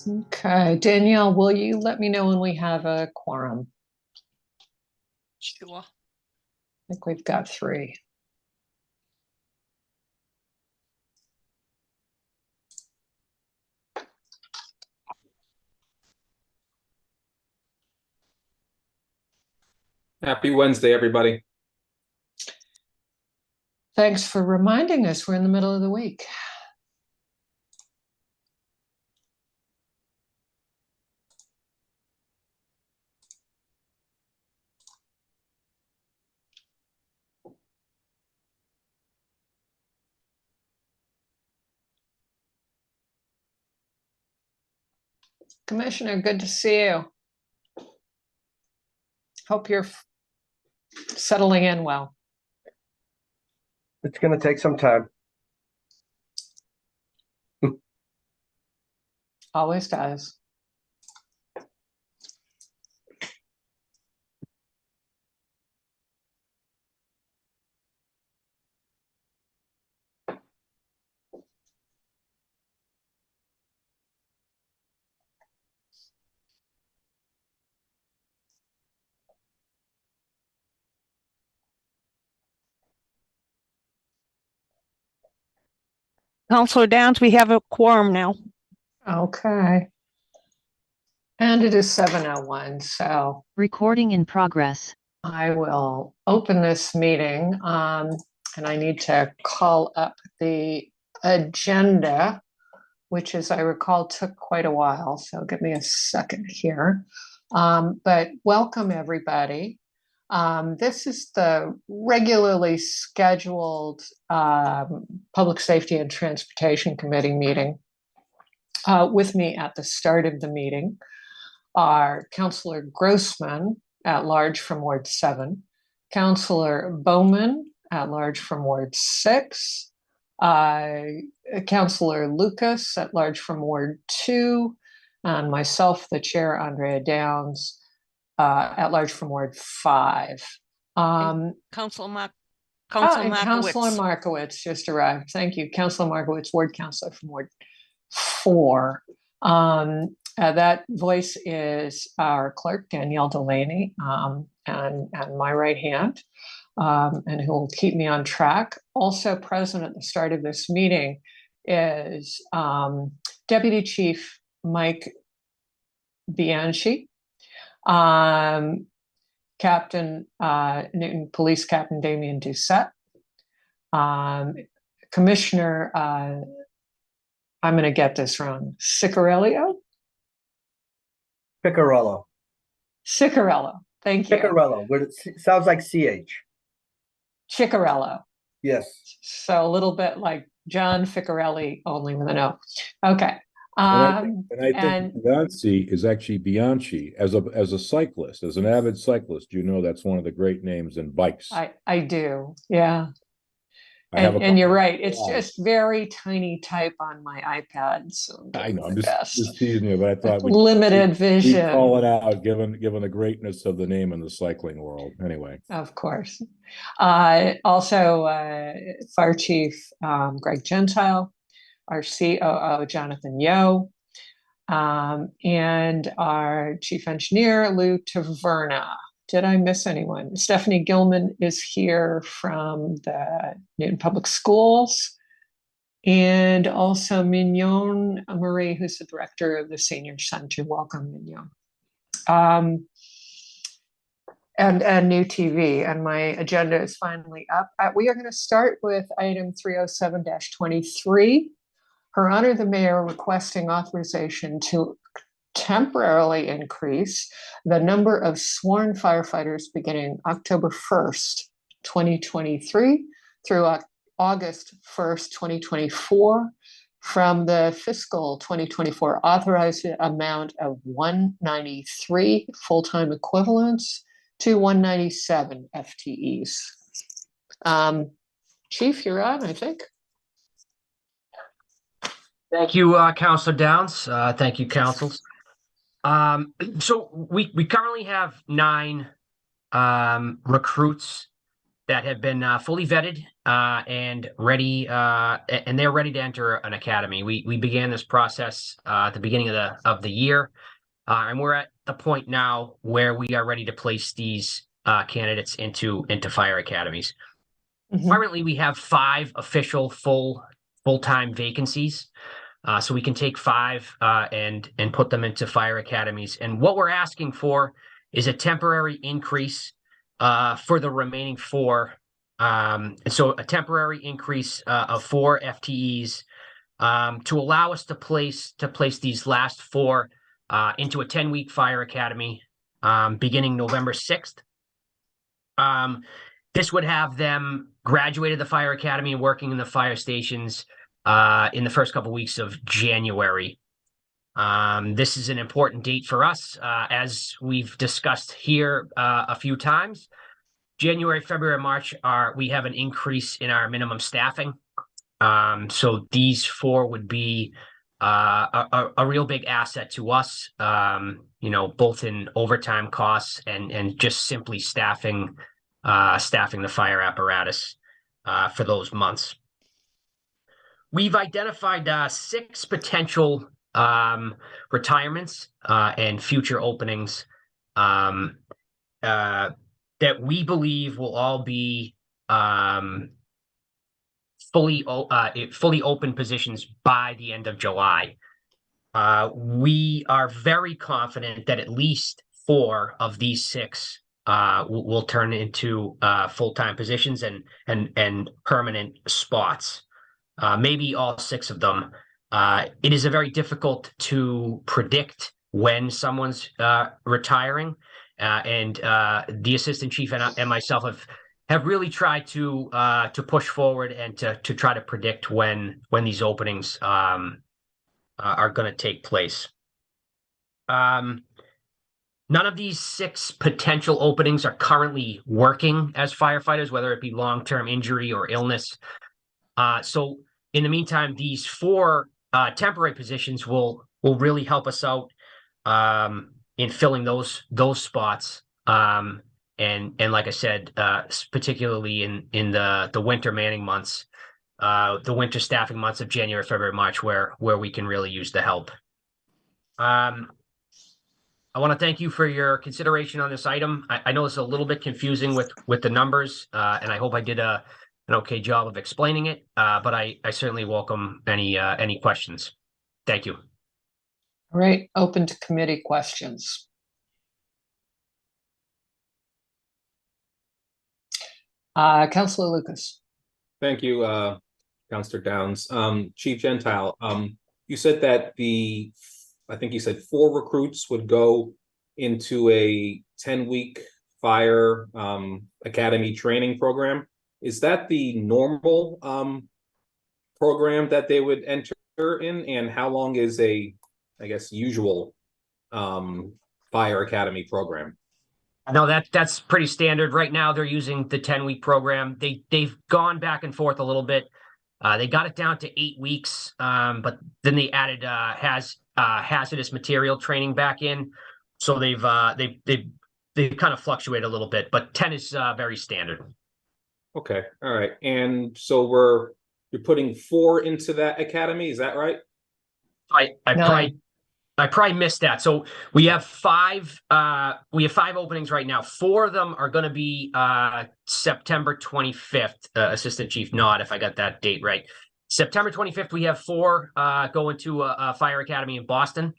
Okay, Danielle, will you let me know when we have a quorum? Sure. I think we've got 3. Happy Wednesday, everybody. Thanks for reminding us we're in the middle of the week. Commissioner, good to see you. Hope you're settling in well. It's going to take some time. Always does. Counselor Downs, we have a quorum now. Okay. And it is 7:01, so Recording in progress. I will open this meeting, and I need to call up the agenda, which, as I recall, took quite a while. So give me a second here. But welcome, everybody. This is the regularly scheduled Public Safety and Transportation Committee meeting. With me at the start of the meeting are Councillor Grossman, at large from Ward 7, Councillor Bowman, at large from Ward 6, Councillor Lucas, at large from Ward 2, and myself, the chair, Andrea Downs, at large from Ward 5. Councilor Councillor Markowitz. Markowitz just arrived. Thank you. Councillor Markowitz, Ward Councillor from Ward 4. That voice is our clerk, Danielle Delaney, and my right hand, and who will keep me on track. Also present at the start of this meeting is Deputy Chief Mike Bianchi, Captain Newton Police Captain Damien Doucette, Commissioner, I'm going to get this wrong, Ciccarello? Piccarello. Ciccarello, thank you. Piccarello. It sounds like CH. Ciccarello. Yes. So a little bit like John Ficcarelli, only with an O. Okay. And I think Bianchi is actually Bianchi as a cyclist, as an avid cyclist. You know, that's one of the great names in bikes. I do, yeah. And you're right. It's just very tiny type on my iPad. So I know. I'm just teasing you, but I thought limited vision. We'd call it out, given the greatness of the name in the cycling world. Anyway, of course. Also, Fire Chief Greg Gentile, our COO Jonathan Yo, and our Chief Engineer Lou Taverna. Did I miss anyone? Stephanie Gilman is here from the Newton Public Schools, and also Mignon Marie, who's the director of the Senior Center. Welcome, Mignon. And new TV, and my agenda is finally up. We are going to start with item 307-23. Her Honor the Mayor requesting authorization to temporarily increase the number of sworn firefighters beginning October 1st, 2023 through August 1st, 2024 from the fiscal 2024 authorized amount of 193 full-time equivalents to 197 FTEs. Chief, you're on, I think. Thank you, Councilor Downs. Thank you, councils. So we currently have 9 recruits that have been fully vetted and ready, and they're ready to enter an academy. We began this process at the beginning of the year, and we're at the point now where we are ready to place these candidates into fire academies. Mhm. Currently, we have 5 official full-time vacancies. So we can take 5 and put them into fire academies. And what we're asking for is a temporary increase for the remaining 4. And so a temporary increase of 4 FTEs to allow us to place these last 4 into a 10-week fire academy beginning November 6th. This would have them graduated the fire academy and working in the fire stations in the first couple weeks of January. This is an important date for us, as we've discussed here a few times. January, February, March we have an increase in our minimum staffing. So these 4 would be a real big asset to us, both in overtime costs and just simply staffing the fire apparatus for those months. We've identified 6 potential retirements and future openings that we believe will all be fully open positions by the end of July. We are very confident that at least 4 of these 6 will turn into full-time positions and permanent spots. Maybe all 6 of them. It is very difficult to predict when someone's retiring, and the assistant chief and myself have really tried to push forward and to try to predict when these openings are going to take place. None of these 6 potential openings are currently working as firefighters, whether it be long-term injury or illness. So in the meantime, these 4 temporary positions will really help us out in filling those spots. And like I said, particularly in the winter manning months, the winter staffing months of January, February, March, where we can really use the help. I want to thank you for your consideration on this item. I know it's a little bit confusing with the numbers, and I hope I did an okay job of explaining it, but I certainly welcome any questions. Thank you. All right, open to committee questions. Councilor Lucas. Thank you, Councilor Downs. Chief Gentile, you said that I think you said 4 recruits would go into a 10-week fire academy training program. Is that the normal program that they would enter in? And how long is a, I guess, usual fire academy program? No, that's pretty standard. Right now, they're using the 10-week program. They've gone back and forth a little bit. They got it down to 8 weeks, but then they added hazardous material training back in. So they've kind of fluctuated a little bit, but 10 is very standard. Okay, all right. And so you're putting 4 into that academy, is that right? I probably missed that. So we have 5 openings right now. 4 of them are going to be September 25th. Assistant Chief Nod, if I got that date right. September 25th, we have 4 going to a fire academy in Boston,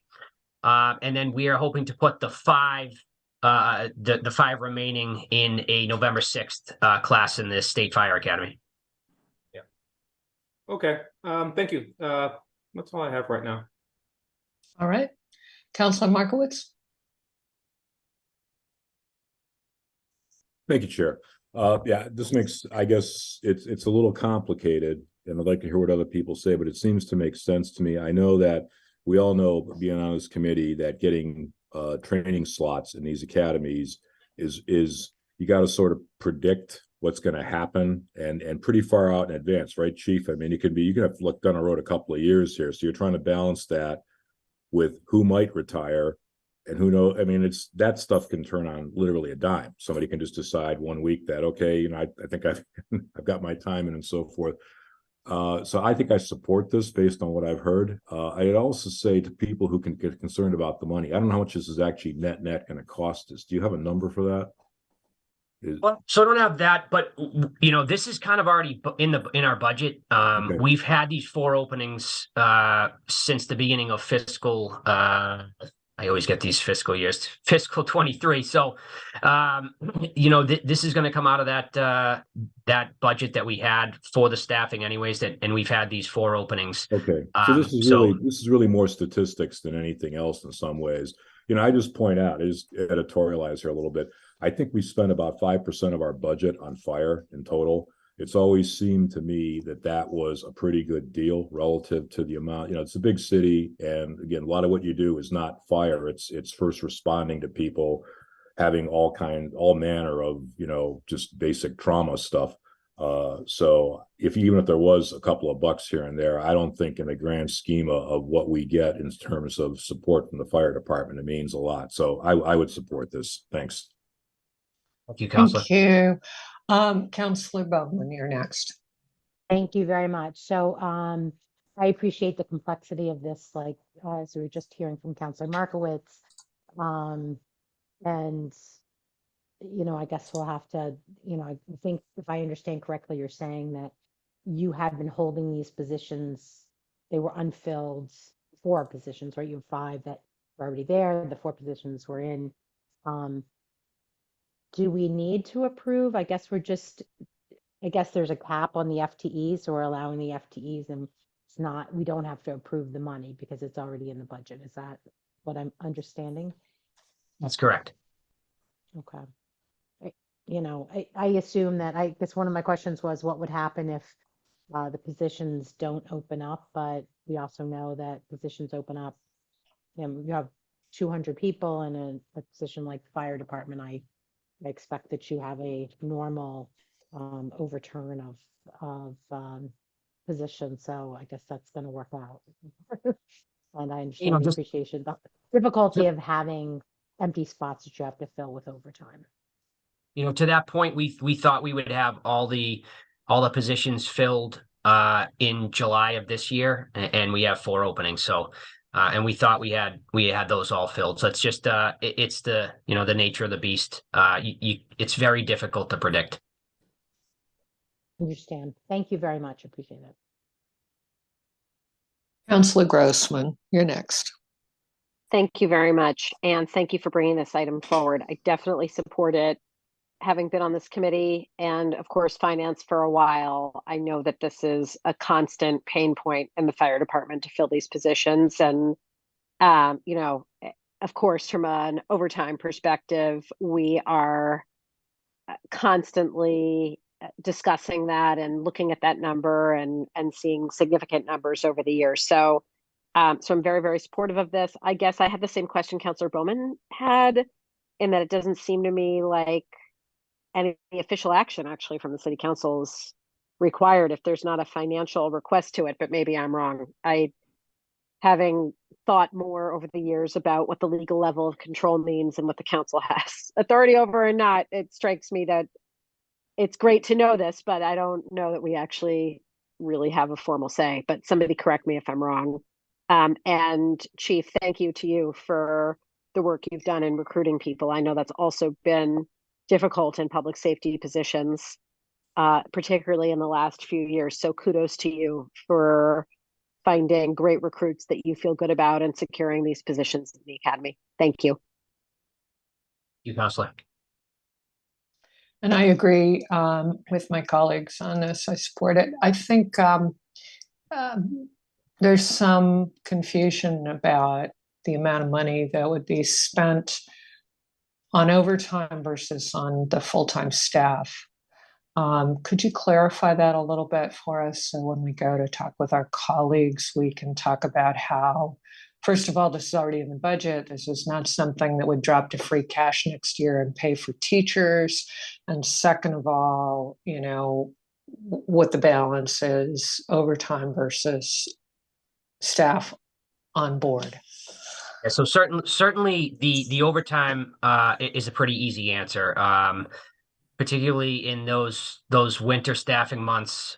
and then we are hoping to put the 5 remaining in a November 6th class in the State Fire Academy. Yeah. Okay. Thank you. That's all I have right now. All right. Councilor Markowitz. Thank you, Chair. Yeah, this makes, I guess it's a little complicated, and I'd like to hear what other people say, but it seems to make sense to me. I know that we all know, being on this committee, that getting training slots in these academies is you got to sort of predict what's going to happen and pretty far out in advance, right, Chief? I mean, you can have looked down the road a couple of years here, so you're trying to balance that with who might retire And who knows, I mean, that stuff can turn on literally a dime. Somebody can just decide one week that, okay, you know, I think I've got my time in and so forth. So I think I support this based on what I've heard. I'd also say to people who can get concerned about the money, I don't know how much this is actually net going to cost us. Do you have a number for that? Well, so I don't have that, but you know, this is kind of already in our budget. Okay. We've had these 4 openings since the beginning of fiscal. I always get these fiscal years, fiscal 23. So, you know, this is going to come out of that budget that we had for the staffing, anyways. And we've had these 4 openings. Okay, so this is really more statistics than anything else in some ways. You know, I just point out, I just editorialize here a little bit. I think we spend about 5% of our budget on fire in total. It's always seemed to me that was a pretty good deal relative to the amount, you know, it's a big city. And again, a lot of what you do is not fire. It's first responding to people having all manner of, you know, just basic trauma stuff. So even if there was a couple of bucks here and there, I don't think in the grand scheme of what we get in terms of support from the fire department, it means a lot. So I would support this. Thanks. Thank you, Counselor. Thank you. Counselor Bowman, you're next. Thank you very much. So I appreciate the complexity of this, like as we were just hearing from Counselor Markowitz. And, you know, I guess we'll have to, you know, I think if I understand correctly, you're saying that you have been holding these positions, they were unfilled, 4 positions, right? You have 5 that were already there, the 4 positions were in. Do we need to approve? I guess there's a cap on the FTEs, so we're allowing the FTEs, and we don't have to approve the money because it's already in the budget. Is that what I'm understanding? That's correct. Okay. You know, I assume that, I guess one of my questions was what would happen if the positions don't open up, but we also know that positions open up. You know, you have 200 people in a position like the fire department. I expect that you have a normal overturn of position. So I guess that's going to work out. And I understand the appreciation, the difficulty of having empty spots that you have to fill with overtime. You know, to that point, we thought we would have all the positions filled in July of this year, and we have 4 openings. So. And we thought we had those all filled. So it's just it's the, you know, the nature of the beast. It's very difficult to predict. Understand. Thank you very much. Appreciate it. Counselor Grossman, you're next. Thank you very much. And thank you for bringing this item forward. I definitely support it. Having been on this committee and of course finance for a while, I know that this is a constant pain point in the fire department to fill these positions. And, you know, of course, from an overtime perspective, we are constantly discussing that and looking at that number and seeing significant numbers over the years. So I'm very, very supportive of this. I guess I had the same question Counselor Bowman had, in that it doesn't seem to me like any official action actually from the city council is required if there's not a financial request to it, but maybe I'm wrong. Having thought more over the years about what the legal level of control means and what the council has authority over or not, it strikes me that it's great to know this, but I don't know that we actually really have a formal say, but somebody correct me if I'm wrong. And Chief, thank you to you for the work you've done in recruiting people. I know that's also been difficult in public safety positions, particularly in the last few years. So kudos to you for finding great recruits that you feel good about and securing these positions in the academy. Thank you. You, Counselor. And I agree with my colleagues on this. I support it. I think there's some confusion about the amount of money that would be spent on overtime versus on the full-time staff. Could you clarify that a little bit for us? So when we go to talk with our colleagues, we can talk about how, first of all, this is already in the budget. This is not something that would drop to free cash next year and pay for teachers. And second of all, you know, what the balance is, overtime versus staff on board. Yeah, so certainly the overtime is a pretty easy answer. Particularly in those winter staffing months,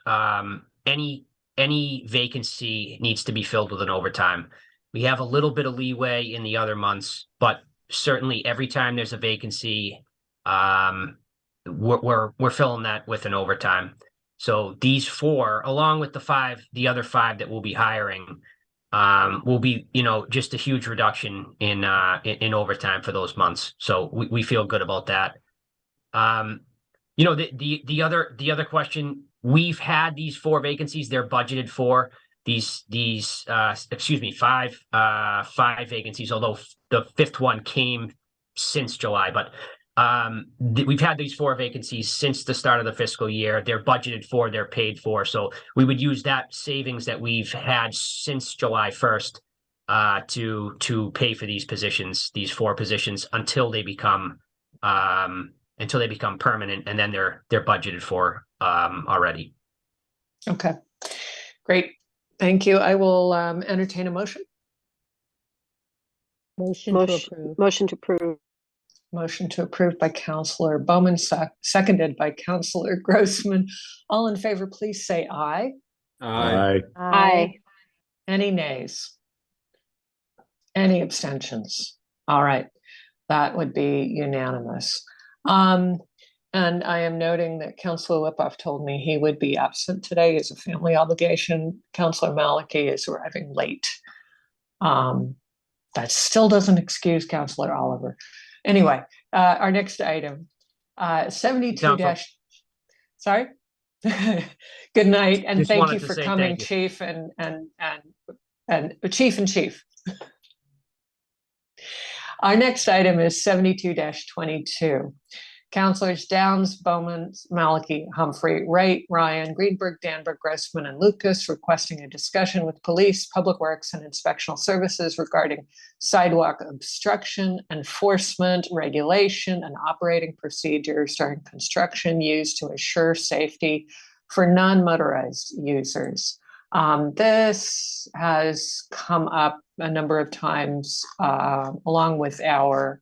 any vacancy needs to be filled with an overtime. We have a little bit of leeway in the other months, but certainly every time there's a vacancy, we're filling that with an overtime. So these four, along with the other five that we'll be hiring, will be, just a huge reduction in overtime for those months. So we feel good about that. The other question, we've had these four vacancies, they're budgeted for five vacancies, although the fifth one came since July, but we've had these four vacancies since the start of the fiscal year. They're budgeted for, they're paid for. So we would use that savings that we've had since July 1st to pay for these positions, these four positions, until they become permanent, and then they're budgeted for already. Okay, great. Thank you. I will entertain a motion. Motion to approve. Motion to approve. Motion to approve by Counselor Bowman, seconded by Counselor Grossman. All in favor, please say aye. Aye. Aye. Any nays? Any abstentions? All right, that would be unanimous. And I am noting that Counselor Lipoff told me he would be absent today as a family obligation. Counselor Maliki is arriving late. That still doesn't excuse Counselor Oliver. Anyway, our next item, 72 dash. Sorry. Good night, and Just thank wanted you to for say coming, thank you. Chief and Chief in Chief. Our next item is 72-22. Counselors Downs, Bowman, Maliki, Humphrey, Wright, Ryan, Greenberg, Danberg, Grossman, and Lucas requesting a discussion with police, public works, and inspectional services regarding sidewalk obstruction, enforcement, regulation, and operating procedures during construction used to assure safety for non-motorized users. This has come up a number of times along with our,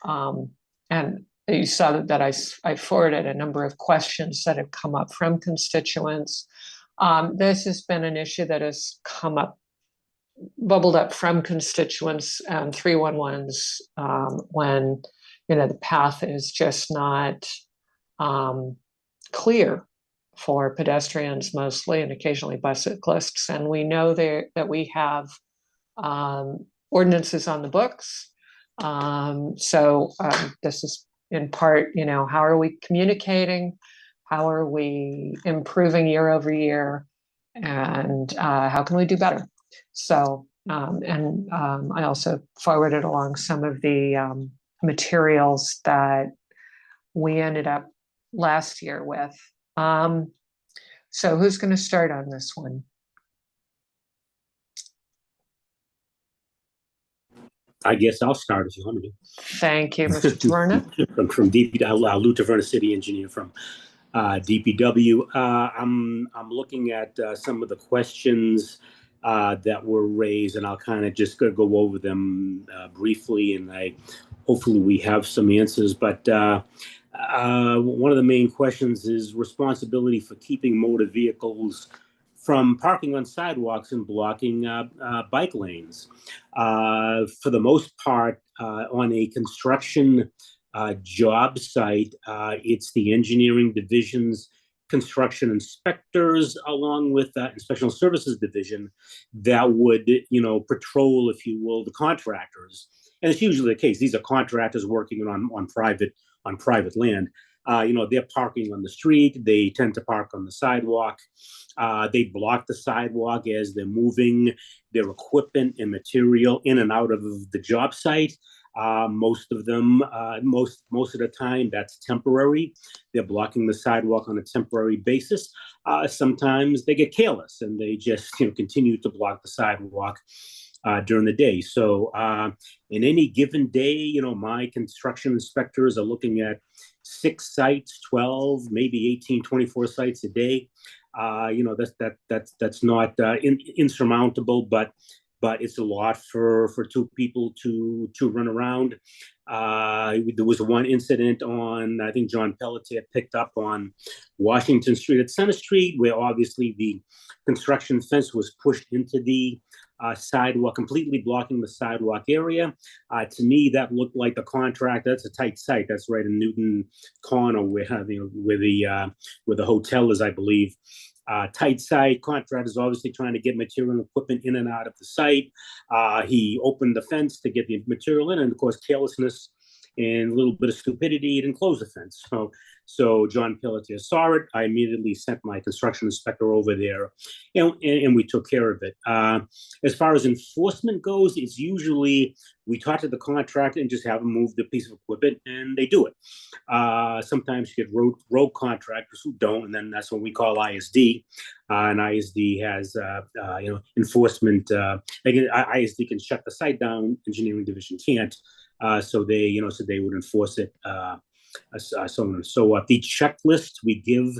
and you saw that I forwarded a number of questions that have come up from constituents. This has been an issue that has come up, bubbled up from constituents, 311s, when, the path is just not clear for pedestrians mostly, and occasionally bicyclists. And we know that we have ordinances on the books. So this is in part, how are we communicating? How are we improving year over year? And how can we do better? So, I also forwarded along some of the materials that we ended up last year with. So who's going to start on this one? I guess I'll start if you want me to. Thank you, Mr. Taverna. From DPW, Lou Taverna, city engineer from DPW. I'm looking at some of the questions that were raised, and I'll kind of just go over them briefly, and hopefully we have some answers. But one of the main questions is responsibility for keeping motor vehicles from parking on sidewalks and blocking bike lanes. For the most part, on a construction job site, it's the engineering division's construction inspectors, along with that inspectional services division, that would, patrol, if you will, the contractors. And it's usually the case. These are contractors working on private land. They're parking on the street. They tend to park on the sidewalk. They block the sidewalk as they're moving their equipment and material in and out of the job site. Most of them, most of the time, that's temporary. They're blocking the sidewalk on a temporary basis. Sometimes they get careless and they just continue to block the sidewalk during the day. So in any given day, my construction inspectors are looking at 6 sites, 12, maybe 18, 24 sites a day. That's not insurmountable, but but it's a lot for two people to run around. There was one incident on, I think John Pelletier picked up on Washington Street at Center Street, where obviously the construction fence was pushed into the sidewalk, completely blocking the sidewalk area. To me, that looked like the contract. That's a tight site. That's right in Newton Corner, where the hotel is, I believe. Tight site. Contractor is obviously trying to get material and equipment in and out of the site. He opened the fence to get the material in, and of course, carelessness and a little bit of stupidity, he didn't close the fence. So John Pelletier saw it. I immediately sent my construction inspector over there, and we took care of it. As far as enforcement goes, it's usually we talk to the contractor and just have them move the piece of equipment, and they do it. Sometimes you get rogue contractors who don't, and then that's when we call ISD. And ISD has enforcement. ISD can shut the site down. Engineering division can't. So they would enforce it. So the checklist we give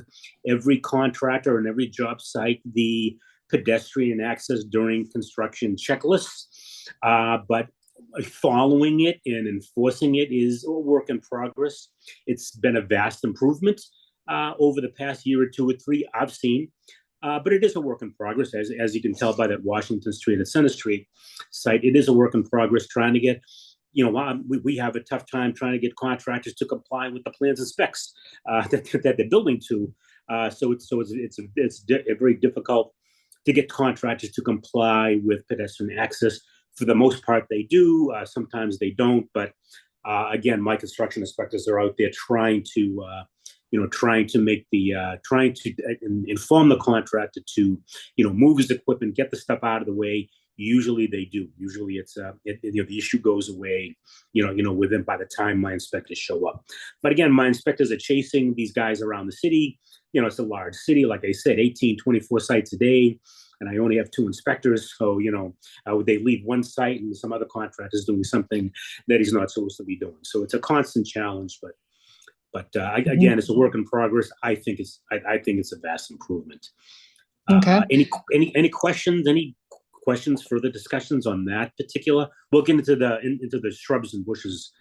every contractor and every job site, the pedestrian access during construction checklists, but following it and enforcing it is a work in progress. It's been a vast improvement over the past year or two or three I've seen. But it is a work in progress, as you can tell by that Washington Street and Center Street site. It is a work in progress trying to get. We have a tough time trying to get contractors to comply with the plans and specs that they're building to. So it's very difficult to get contractors to comply with pedestrian access. For the most part, they do. Sometimes they don't. But again, my construction inspectors are out there trying to inform the contractor to move his equipment, get the stuff out of the way. Usually they do. Usually it's the issue goes away, within by the time my inspectors show up. But again, my inspectors are chasing these guys around the city. It's a large city, like I said, 18, 24 sites a day, and I only have 2 inspectors. So they leave one site and some other contractor's doing something that he's not supposed to be doing. So it's a constant challenge. But again, it's a work in progress. I think it's a vast improvement. Okay. Any questions? Any questions, further discussions on that particular? We'll get into the shrubs and bushes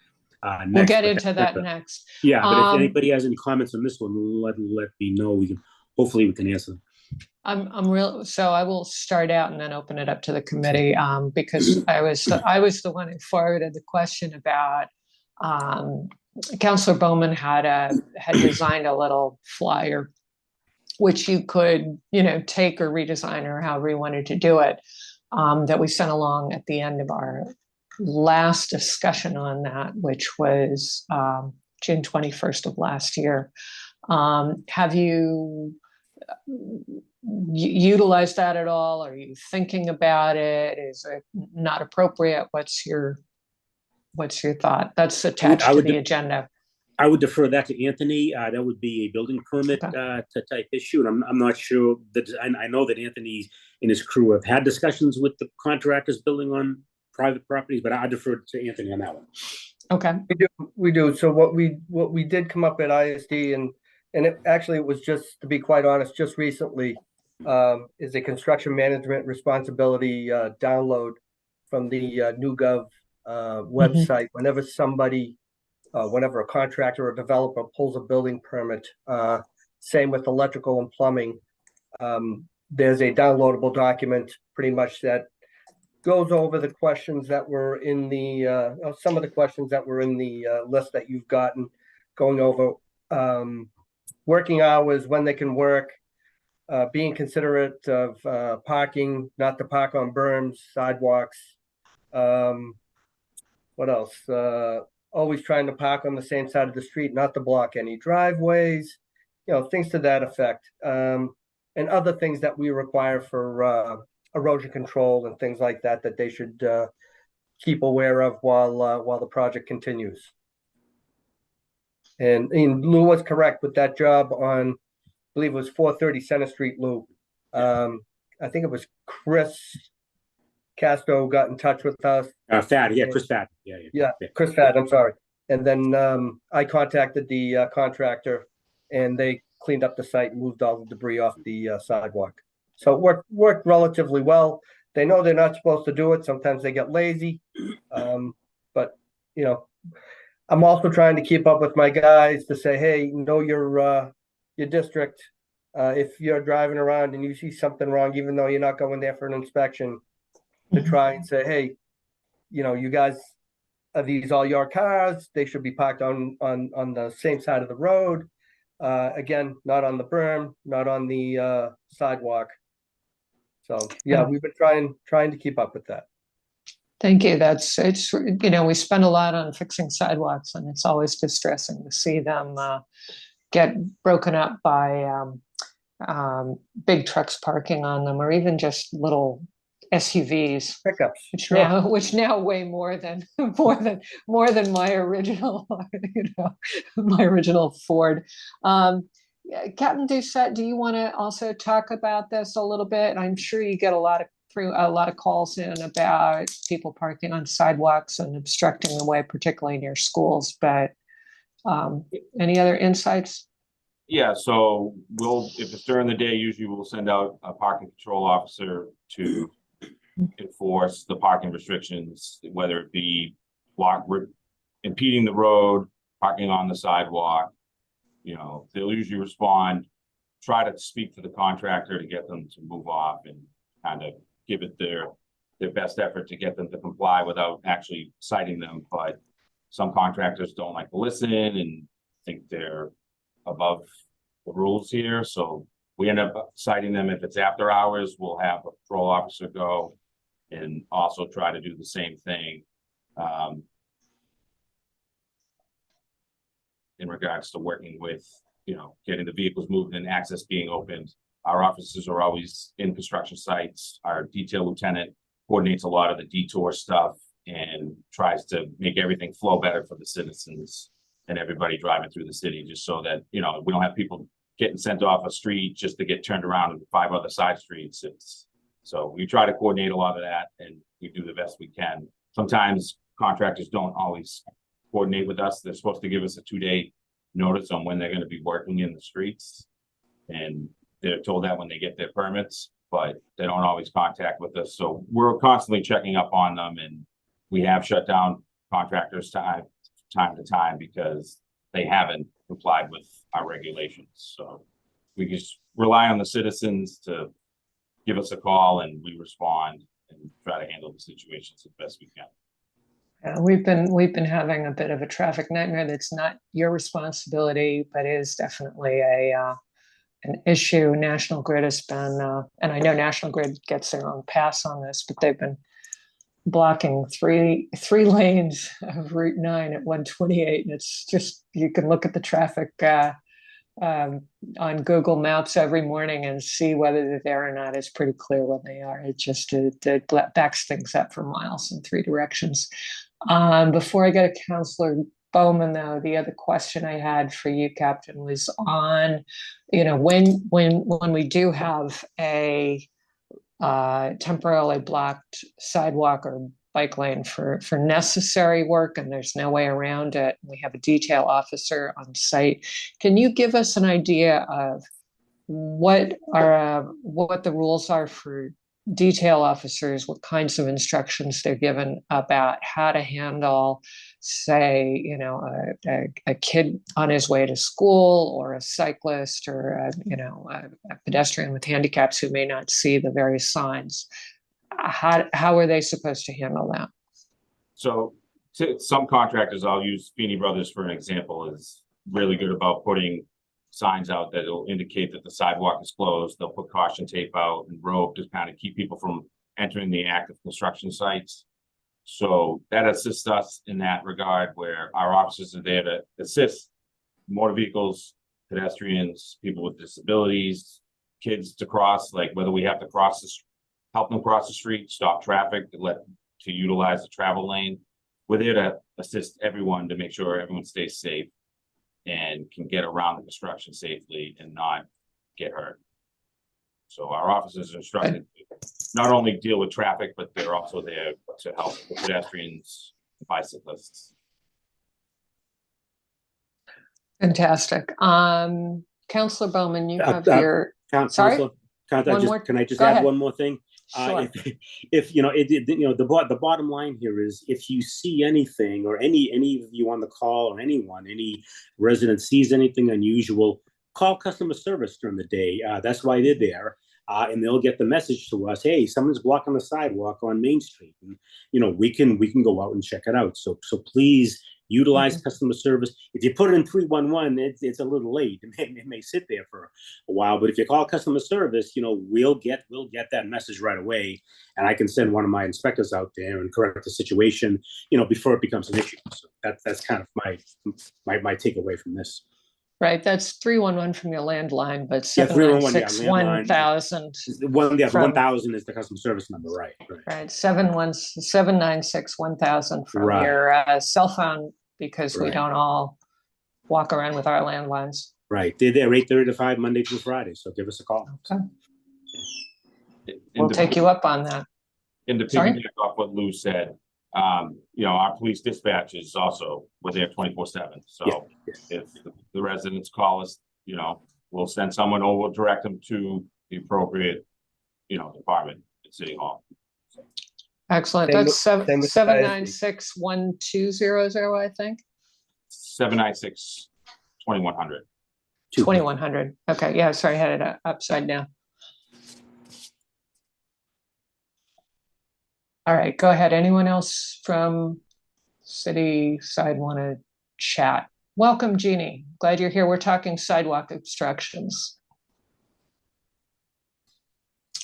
next. We'll get into that next. Yeah, but if anybody has any comments on this one, let me know. Hopefully we can answer them. So I will start out and then open it up to the committee because I was the one who forwarded the question about Councilor Bowman had designed a little flyer which you could take or redesign or however you wanted to do it, that we sent along at the end of our last discussion on that, which was June 21st of last year. Have you utilized that at all? Are you thinking about it? Is it not appropriate? What's your thought? That's attached to the agenda. I would defer that to Anthony. That would be a building permit type issue. And I'm not sure that I know that Anthony and his crew have had discussions with the contractors building on private properties, but I defer to Anthony on that one. Okay. We do. So what we did come up at ISD and it actually was just, to be quite honest, just recently, is a construction management responsibility download from the NewGov website. Whenever a contractor or developer pulls a building permit, same with electrical and plumbing, there's a downloadable document pretty much that goes over the questions that were in the, some of the questions that were in the list that you've gotten, going over working hours, when they can work, being considerate of parking, not to park on berms, sidewalks. What else? Always trying to park on the same side of the street, not to block any driveways, things to that effect. And other things that we require for erosion control and things like that, that they should keep aware of while the project continues. And Lou was correct with that job on, I believe it was 430 Center Street, Lou. I think it was Chris Casto got in touch with us. Chris Fad. Yeah, Chris Fad, I'm sorry. And then I contacted the contractor and they cleaned up the site and moved all the debris off the sidewalk. So it worked relatively well. they know they're not supposed to do it. Sometimes they get lazy. But, you know, I'm also trying to keep up with my guys to say, hey, know your district. If you're driving around and you see something wrong, even though you're not going there for an inspection, to try and say, hey, you know, you guys, are these all your cars? They should be parked on the same side of the road. Again, not on the berm, not on the sidewalk. So yeah, we've been trying to keep up with that. Thank you. It's, you know, we spend a lot on fixing sidewalks, and it's always distressing to see them get broken up by big trucks parking on them, or even just little SUVs, Pickups, which now weigh more than my original, you know, my original Ford. Captain Doucette, do you want to also talk about this a little bit? I'm sure you get a lot of calls in about people parking on sidewalks and obstructing the way, particularly near schools. But any other insights? Yeah, so if it's during the day, usually we'll send out a parking control officer to enforce the parking restrictions, whether it be impeding the road, parking on the sidewalk. You know, they'll usually respond, try to speak to the contractor to get them to move off and kind of give it their best effort to get them to comply without actually citing them. But some contractors don't like to listen and think they're above the rules here. So we end up citing them. If it's after hours, we'll have a patrol officer go and also try to do the same thing in regards to working with, you know, getting the vehicles moved and access being opened. Our officers are always in construction sites. Our detail lieutenant coordinates a lot of the detour stuff and tries to make everything flow better for the citizens and everybody driving through the city, just so that, you know, we don't have people getting sent off a street just to get turned around in 5 other side streets. So we try to coordinate a lot of that, and we do the best we can. Sometimes contractors don't always coordinate with us. They're supposed to give us a 2-day notice on when they're going to be working in the streets, and they're told that when they get their permits, but they don't always contact with us. So we're constantly checking up on them, and we have shut down contractors time to time because they haven't complied with our regulations. So we just rely on the citizens to give us a call, and we respond and try to handle the situations as best we can. We've been having a bit of a traffic nightmare that's not your responsibility, but is definitely an issue. National Grid has been, and I know National Grid gets their own pass on this, but they've been blocking three lanes of Route 9 at 128, and it's just, you can look at the traffic on Google Maps every morning and see whether they're there or not. It's pretty clear when they are. It backs things up for miles in 3 directions. Before I go to Councillor Bowman, though, the other question I had for you, Captain, was on, you know, when we do have a temporarily blocked sidewalk or bike lane for necessary work, and there's no way around it, we have a detail officer on site. Can you give us an idea of what the rules are for detail officers, what kinds of instructions they're given about how to handle, say, you know, a kid on his way to school, or a cyclist, or a pedestrian with handicaps who may not see the various signs? How are they supposed to handle that? So some contractors, I'll use Feeney Brothers for an example, is really good about putting signs out that will indicate that the sidewalk is closed. They'll put caution tape out and rope to kind of keep people from entering the active construction sites. So that assists us in that regard, where our officers are there to assist motor vehicles, pedestrians, people with disabilities, kids to cross, like whether we have to help them cross the street, stop traffic, to utilize the travel lane. We're there to assist everyone to make sure everyone stays safe and can get around the construction safely and not get hurt. So our officers are instructed to not only deal with traffic, but they're also there to help the pedestrians, bicyclists. Fantastic. Councillor Bowman, you have your... Can I just add one more thing? If you know the bottom line here is if you see anything or any of you on the call or any resident sees anything unusual, call customer service during the day. That's why they're there. And they'll get the message to us, hey, someone's blocking the sidewalk on Main Street. And, we can go out and check it out. So please utilize customer service. If you put it in 311, it's a little late. It may sit there for a while, but if you call customer service, we'll get that message right away. And I can send one of my inspectors out there and correct the situation, before it becomes an issue. So that's kind of my takeaway from this. Right, that's 311 from your landline, but Yeah, 796 landline. 1000. 1000 is the customer service number, right? Right, 796 1000 from Right. your cell phone, because we Right. don't all walk around with our landlines. Right. They're there 8:30 to 5 Monday through Friday. So give us a call. Okay. We'll take you up on that. And to Sorry? piggyback off what Lou said, our police dispatch is also, we're there 24/7. So if the residents call us, we'll send someone over, direct them to the appropriate, department at City Hall. Excellent. Same That's with- same with 796 1200, I think. 796 2100. 2100. Okay, yeah, sorry, I had it upside down. All right, go ahead. Anyone else from city side want to chat? Welcome, Jeannie. Glad you're here. We're talking sidewalk obstructions.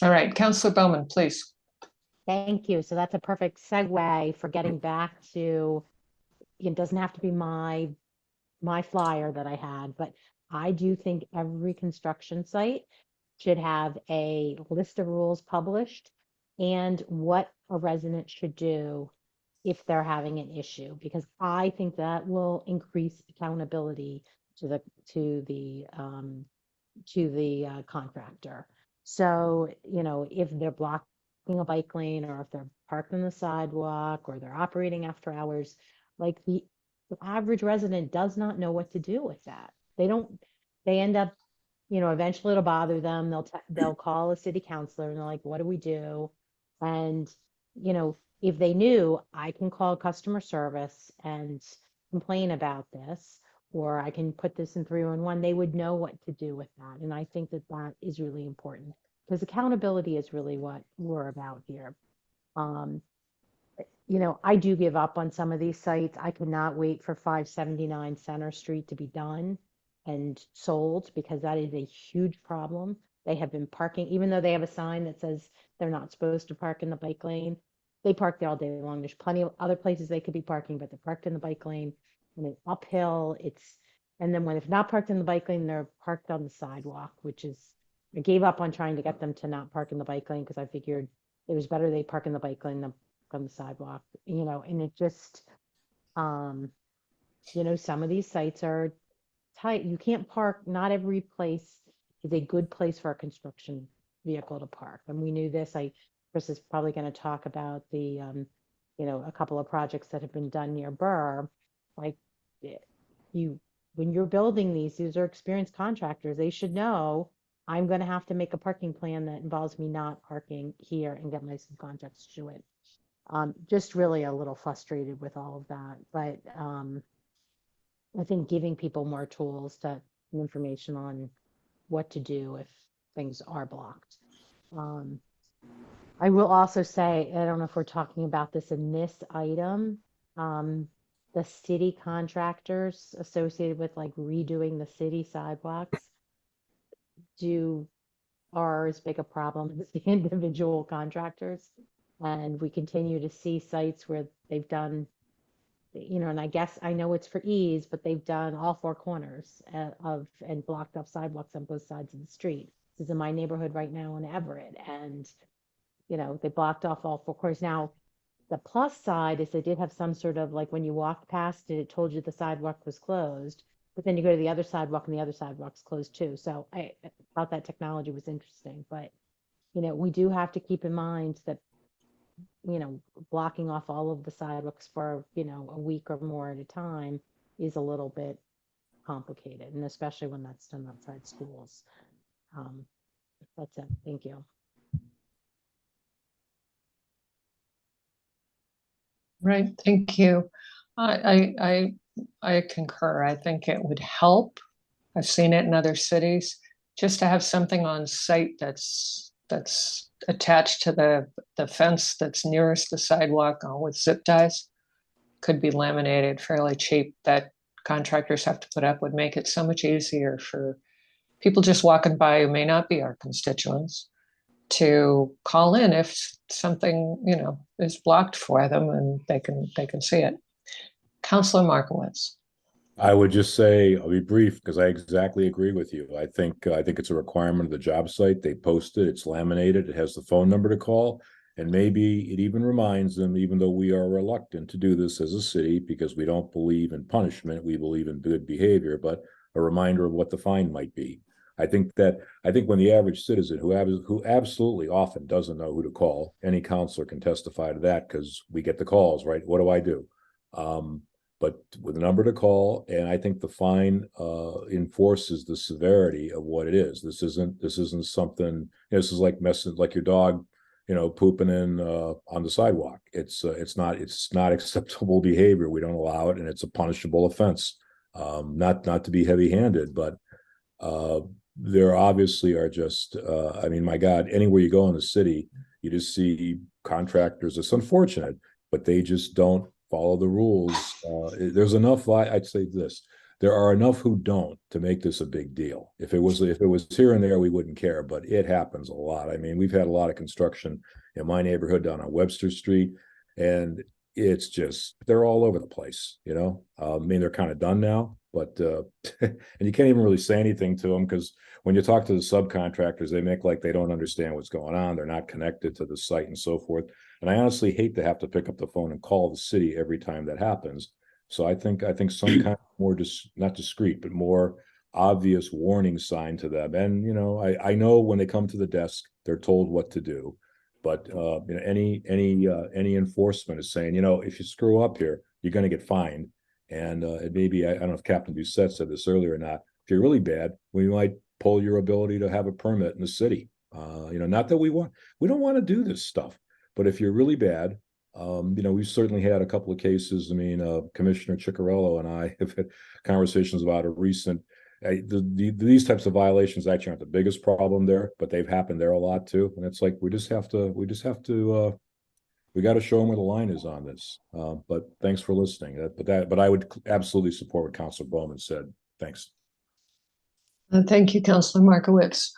All right, Councillor Bowman, please. Thank you. So that's a perfect segue for getting back to, it doesn't have to be my flyer that I had, but I do think every construction site should have a list of rules published and what a resident should do if they're having an issue, because I think that will increase accountability to the contractor. So, if they're blocking a bike lane, or if they're parked on the sidewalk, or they're operating after hours, like the average resident does not know what to do with that. They end up, eventually it'll bother them. They'll call a city councilor and they're like, what do we do? And, if they knew, I can call customer service and complain about this, or I can put this in 311, they would know what to do with that. And I think that is really important, because accountability is really what we're about here. I do give up on some of these sites. I could not wait for 579 Center Street to be done and sold, because that is a huge problem. They have been parking, even though they have a sign that says they're not supposed to park in the bike lane. They park there all day long. There's plenty of other places they could be parking, but they're parked in the bike lane, and it's uphill. And then when it's not parked in the bike lane, they're parked on the sidewalk, I gave up on trying to get them to not park in the bike lane, because I figured it was better they park in the bike lane than on the sidewalk, and it just, some of these sites are tight. You can't park, not every place is a good place for a construction vehicle to park. And we knew this. Chris is probably going to talk about the, a couple of projects that have been done near Burr. Like, when you're building these are experienced contractors. They should know, I'm going to have to make a parking plan that involves me not parking here, and get my subcontractors to do it. Just really a little frustrated with all of that. But I think giving people more tools and information on what to do if things are blocked. I will also say, I don't know if we're talking about this in this item, the city contractors associated with like redoing the city sidewalks are as big a problem as the individual contractors. And we continue to see sites where they've done, and I guess I know it's for ease, but they've done all four corners and blocked off sidewalks on both sides of the street. This is in my neighborhood right now in Everett, and they blocked off all four corners. Now, the plus side is they did have some sort of, like, when you walked past it, it told you the sidewalk was closed, but then you go to the other sidewalk and the other sidewalk's closed too. So I thought that technology was interesting, but we do have to keep in mind that blocking off all of the sidewalks for a week or more at a time is a little bit complicated, and especially when that's done outside schools. That's it. Thank you. Right, thank you. I concur. I think it would help. I've seen it in other cities, just to have something on site that's attached to the fence that's nearest the sidewalk with zip ties. Could be laminated fairly cheap that contractors have to put up, would make it so much easier for people just walking by who may not be our constituents to call in if something, is blocked for them and they can see it. Counselor Markowitz. I would just say, I'll be brief because I exactly agree with you. I think it's a requirement of the job site. They post it, it's laminated, it has the phone number to call. And maybe it even reminds them, even though we are reluctant to do this as a city because we don't believe in punishment, we believe in good behavior, but a reminder of what the fine might be. I think when the average citizen who absolutely often doesn't know who to call, any counselor can testify to that because we get the calls, right? What do I do? But with a number to call, and I think the fine enforces the severity of what it is. This isn't something. This is like messing like your dog, pooping in on the sidewalk. It's not acceptable behavior. We don't allow it, and it's a punishable offense. Not to be heavy-handed, but there obviously are just. I mean, my God, anywhere you go in the city, you just see contractors. It's unfortunate, but they just don't follow the rules. There's enough. I'd say this: there are enough who don't to make this a big deal. If it was here and there, we wouldn't care. But it happens a lot. I mean, we've had a lot of construction in my neighborhood down on Webster Street, and it's just they're all over the place. I mean, they're kind of done now, but and you can't even really say anything to them because when you talk to the subcontractors, they make like they don't understand what's going on. They're not connected to the site and so forth. And I honestly hate to have to pick up the phone and call the city every time that happens. So I think some kind of more not discreet, but more obvious warning sign to them. And I know when they come to the desk, they're told what to do. But any enforcement is saying, if you screw up here, you're going to get fined. And it may be, I don't know if Captain Doucette said this earlier or not. If you're really bad, we might pull your ability to have a permit in the city. Not that we don't want to do this stuff. But if you're really bad, we've certainly had a couple of cases. I mean, Commissioner Ciccarello and I have had conversations about a recent. These types of violations actually aren't the biggest problem there, but they've happened there a lot too. And it's like we got to show them where the line is on this. But thanks for listening. But I would absolutely support what Councilor Bowman said. Thanks. Thank you, Councilor Markowitz.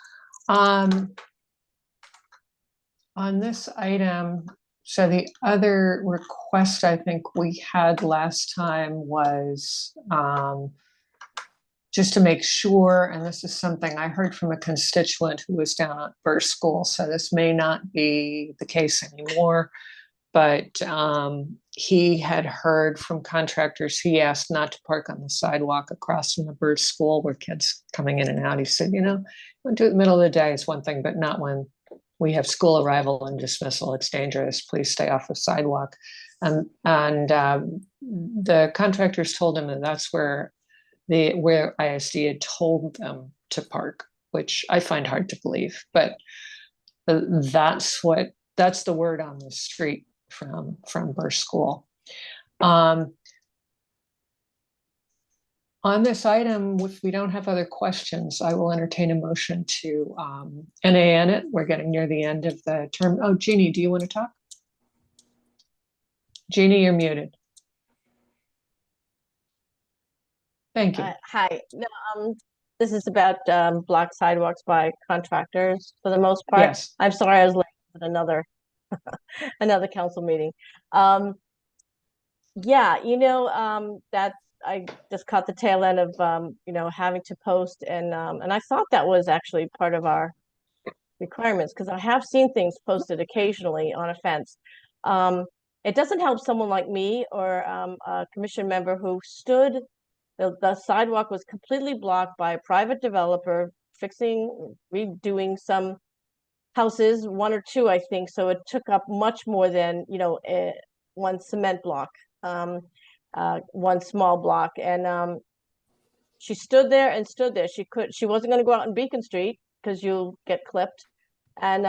On this item, so the other request I think we had last time was just to make sure, and this is something I heard from a constituent who was down at Burr School, so this may not be the case anymore, but he had heard from contractors, he asked not to park on the sidewalk across from the Burr School where kids coming in and out. He said, do it in the middle of the day is one thing, but not when we have school arrival and dismissal. It's dangerous. Please stay off the sidewalk. And the contractors told him that that's where ISD had told them to park, which I find hard to believe, but that's the word on the street from Burr School. On this item, if we don't have other questions, I will entertain a motion to NAN it. We're getting near the end of the term. Oh, Jeannie, do you want to talk? Jeannie, you're muted. Thank you. Hi. No, this is about blocked sidewalks by contractors for the most part. Yes. I'm sorry, I was late at another another council meeting. Yeah, that I just caught the tail end of having to post, and I thought that was actually part of our requirements because I have seen things posted occasionally on a fence. It doesn't help someone like me or a commission member who stood. The sidewalk was completely blocked by a private developer redoing some houses, one or two, I think. So it took up much more than one cement block. One small block, and she stood there. She wasn't going to go out on Beacon Street because you'll get clipped, and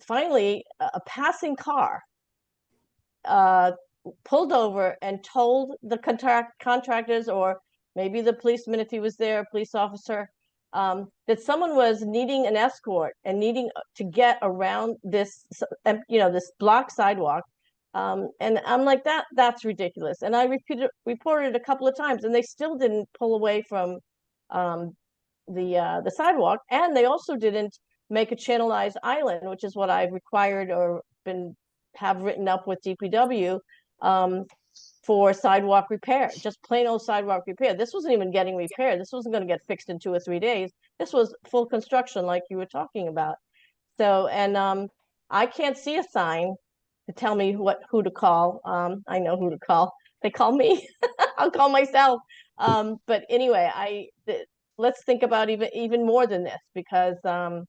finally a passing car pulled over and told the contractors, or maybe the policeman, if he was there, a police officer, that someone was needing an escort and needing to get around this, this block sidewalk. And I'm like, that's ridiculous. And I reported a couple of times, and they still didn't pull away from the sidewalk, and they also didn't make a channelized island, which is what I've required or have written up with DPW for sidewalk repair, just plain old sidewalk repair. This wasn't even getting repaired. This wasn't going to get fixed in 2 or 3 days. This was full construction, like you were talking about. So, and I can't see a sign to tell me who to call. I know who to call. They call me. I'll call myself. But anyway, let's think about even more than this, because I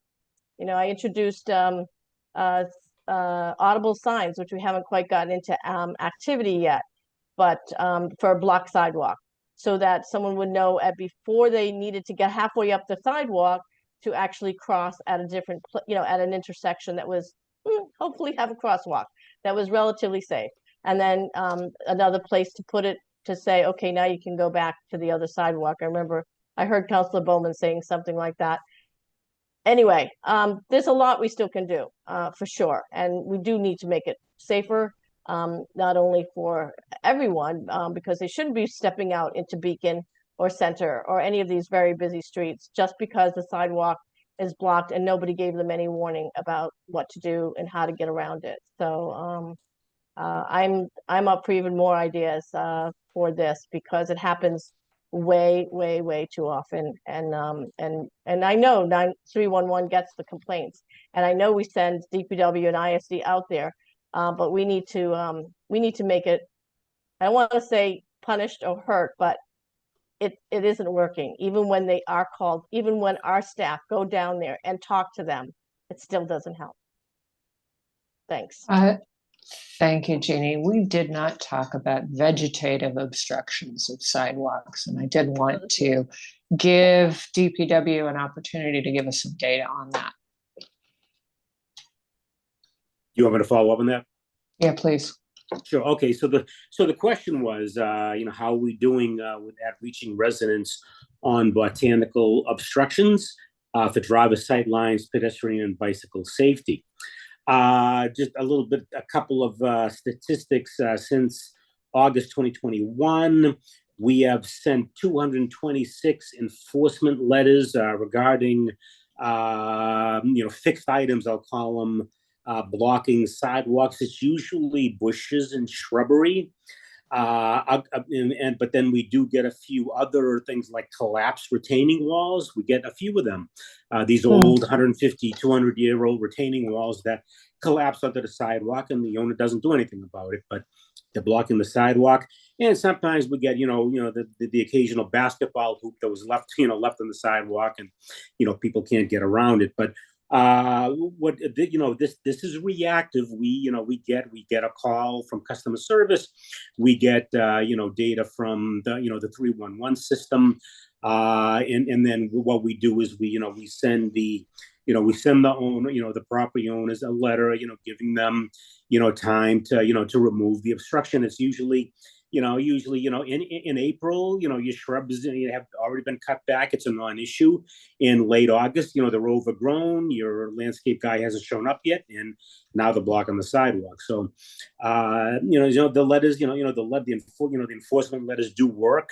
introduced audible signs, which we haven't quite gotten into activity yet, but for a block sidewalk, so that someone would know before they needed to get halfway up the sidewalk to actually cross at a different, at an intersection that was hopefully have a crosswalk that was relatively safe, and then another place to put it to say, okay, now you can go back to the other sidewalk. I remember I heard Councilor Bowman saying something like that. Anyway, there's a lot we still can do, for sure. And we do need to make it safer, not only for everyone, because they shouldn't be stepping out into Beacon or Center or any of these very busy streets just because the sidewalk is blocked and nobody gave them any warning about what to do and how to get around it. So I'm up for even more ideas for this, because it happens way too often, and I know 9311 gets the complaints, and I know we send DPW and ISD out there, but we need to make it, I don't want to say punished or hurt, but it isn't working. Even when they are called, even when our staff go down there and talk to them, it still doesn't help. Thanks. Thank you, Jeannie. We did not talk about vegetative obstructions of sidewalks, and I did want to give DPW an opportunity to give us some data on that. You want me to follow up on that? Yeah, please. Sure. Okay. So the question was, how are we doing with reaching residents on botanical obstructions for driver sight lines, pedestrian and bicycle safety? Just a couple of statistics. Since August 2021, we have sent 226 enforcement letters regarding, fixed items, I'll call them, blocking sidewalks. It's usually bushes and shrubbery. But then we do get a few other things like collapsed retaining walls. We get a few of them. These old 150, 200-year-old retaining walls that collapse onto the sidewalk, and the owner doesn't do anything about it, but they're blocking the sidewalk. And sometimes we get, the occasional basketball hoop that was left on the sidewalk, and, people can't get around it. But this is reactive. We get a call from customer service. We get data from the 311 system, and then what we do is we send the owner, the property owners a letter, giving them time to remove the obstruction. It's usually in April, your shrubs have already been cut back. It's a non-issue. In late August, they're overgrown. Your landscape guy hasn't shown up yet, and now they're blocking the sidewalk. So, the letters, the enforcement letters do work.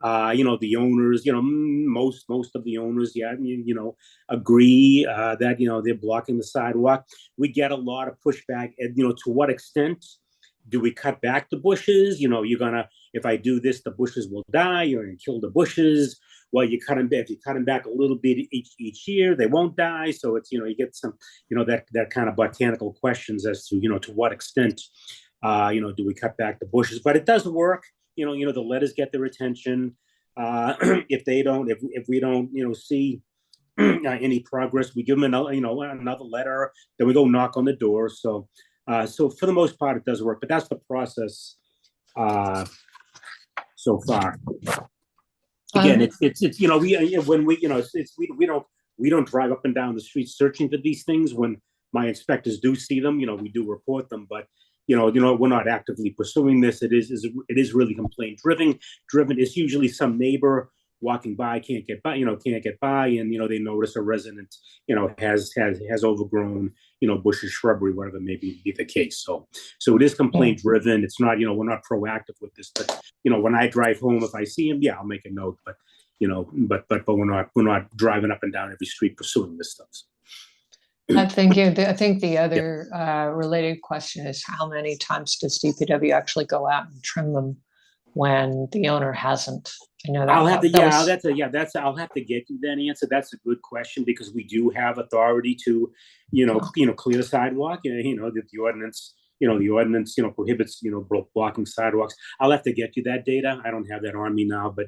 The owners, most of the owners, agree that they're blocking the sidewalk. We get a lot of pushback. To what extent do we cut back the bushes? If I do this, the bushes will die. You're going to kill the bushes. Well, if you cut them back a little bit each year, they won't die. So it's, you get some, that kind of botanical questions as to, to what extent, do we cut back the bushes? But it does work. The letters get their attention. If we don't, see any progress, we give them another letter. Then we go knock on the door. So for the most part, it does work, but that's the process so far. Again, we don't drive up and down the street searching for these things. When my inspectors do see them, we do report them. But we're not actively pursuing this. It is really complaint driven. It's usually some neighbor walking by can't get by, and they notice a resident, has overgrown, bushes, shrubbery, whatever may be the case. So it is complaint driven. It's not, we're not proactive with this, but when I drive home, if I see him, I'll make a note, but we're not driving up and down every street pursuing this stuff. I think the other related question is how many times does DPW actually go out and trim them when the owner hasn't? I know that. I'll have to get you that answer. That's a good question because we do have authority to, clear the sidewalk. The ordinance, prohibits, blocking sidewalks. I'll have to get you that data. I don't have that on me now, but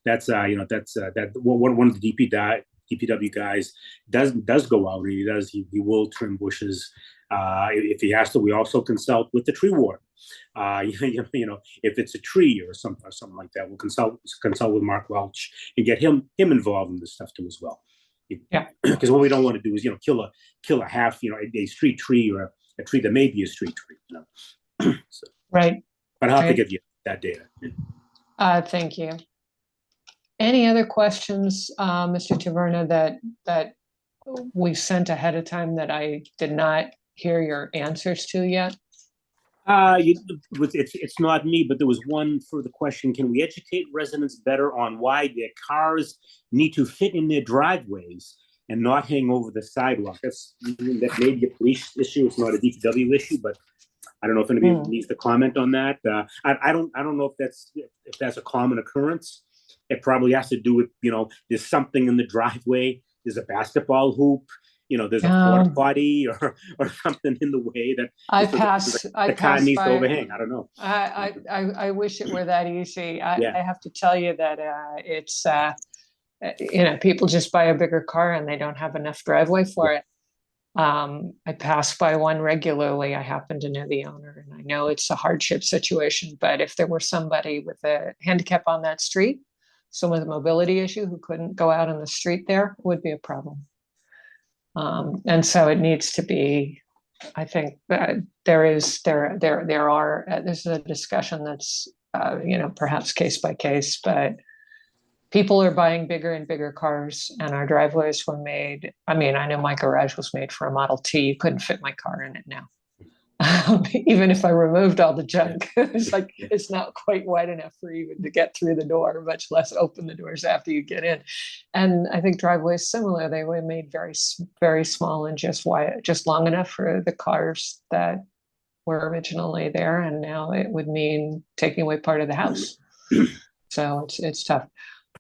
that's one of the DPW guys does go out and he will trim bushes if he has to. We also consult with the tree warden. If it's a tree or something like that, we'll consult with Mark Welch and get him involved in this stuff too as well. Because what we don't want to do is kill a half a street tree or a tree that may be a street tree. So, right. But I'll have to give you that data. Thank you. Any other questions, Mr. Taverna, that we sent ahead of time that I did not hear your answers to yet? It's not me, but there was one further question. Can we educate residents better on why their cars need to fit in their driveways and not hang over the sidewalk? That may be a police issue. It's not a DPW issue, but I don't know if anybody needs to comment on that. I don't know if that's a common occurrence. It probably has to do with, there's something in the driveway. There's a basketball hoop, there's a porta potty or something in the way that the car needs to overhang. I don't know. I wish it were that easy. I have to tell you that it's, people just buy a bigger car and they don't have enough driveway for it. I pass by one regularly. I happen to know the owner and I know it's a hardship situation, but if there were somebody with a handicap on that street, someone with a mobility issue who couldn't go out in the street there, would be a problem. And so it needs to be, I think there's a discussion that's, perhaps case by case, but people are buying bigger and bigger cars and our driveways were made. I know my garage was made for a Model T. You couldn't fit my car in it now. Even if I removed all the junk, it's not quite wide enough for you to get through the door, much less open the doors after you get in. And I think driveways similar. They were made very, very small and just wide, just long enough for the cars that were originally there. And now it would mean taking away part of the house. So it's tough.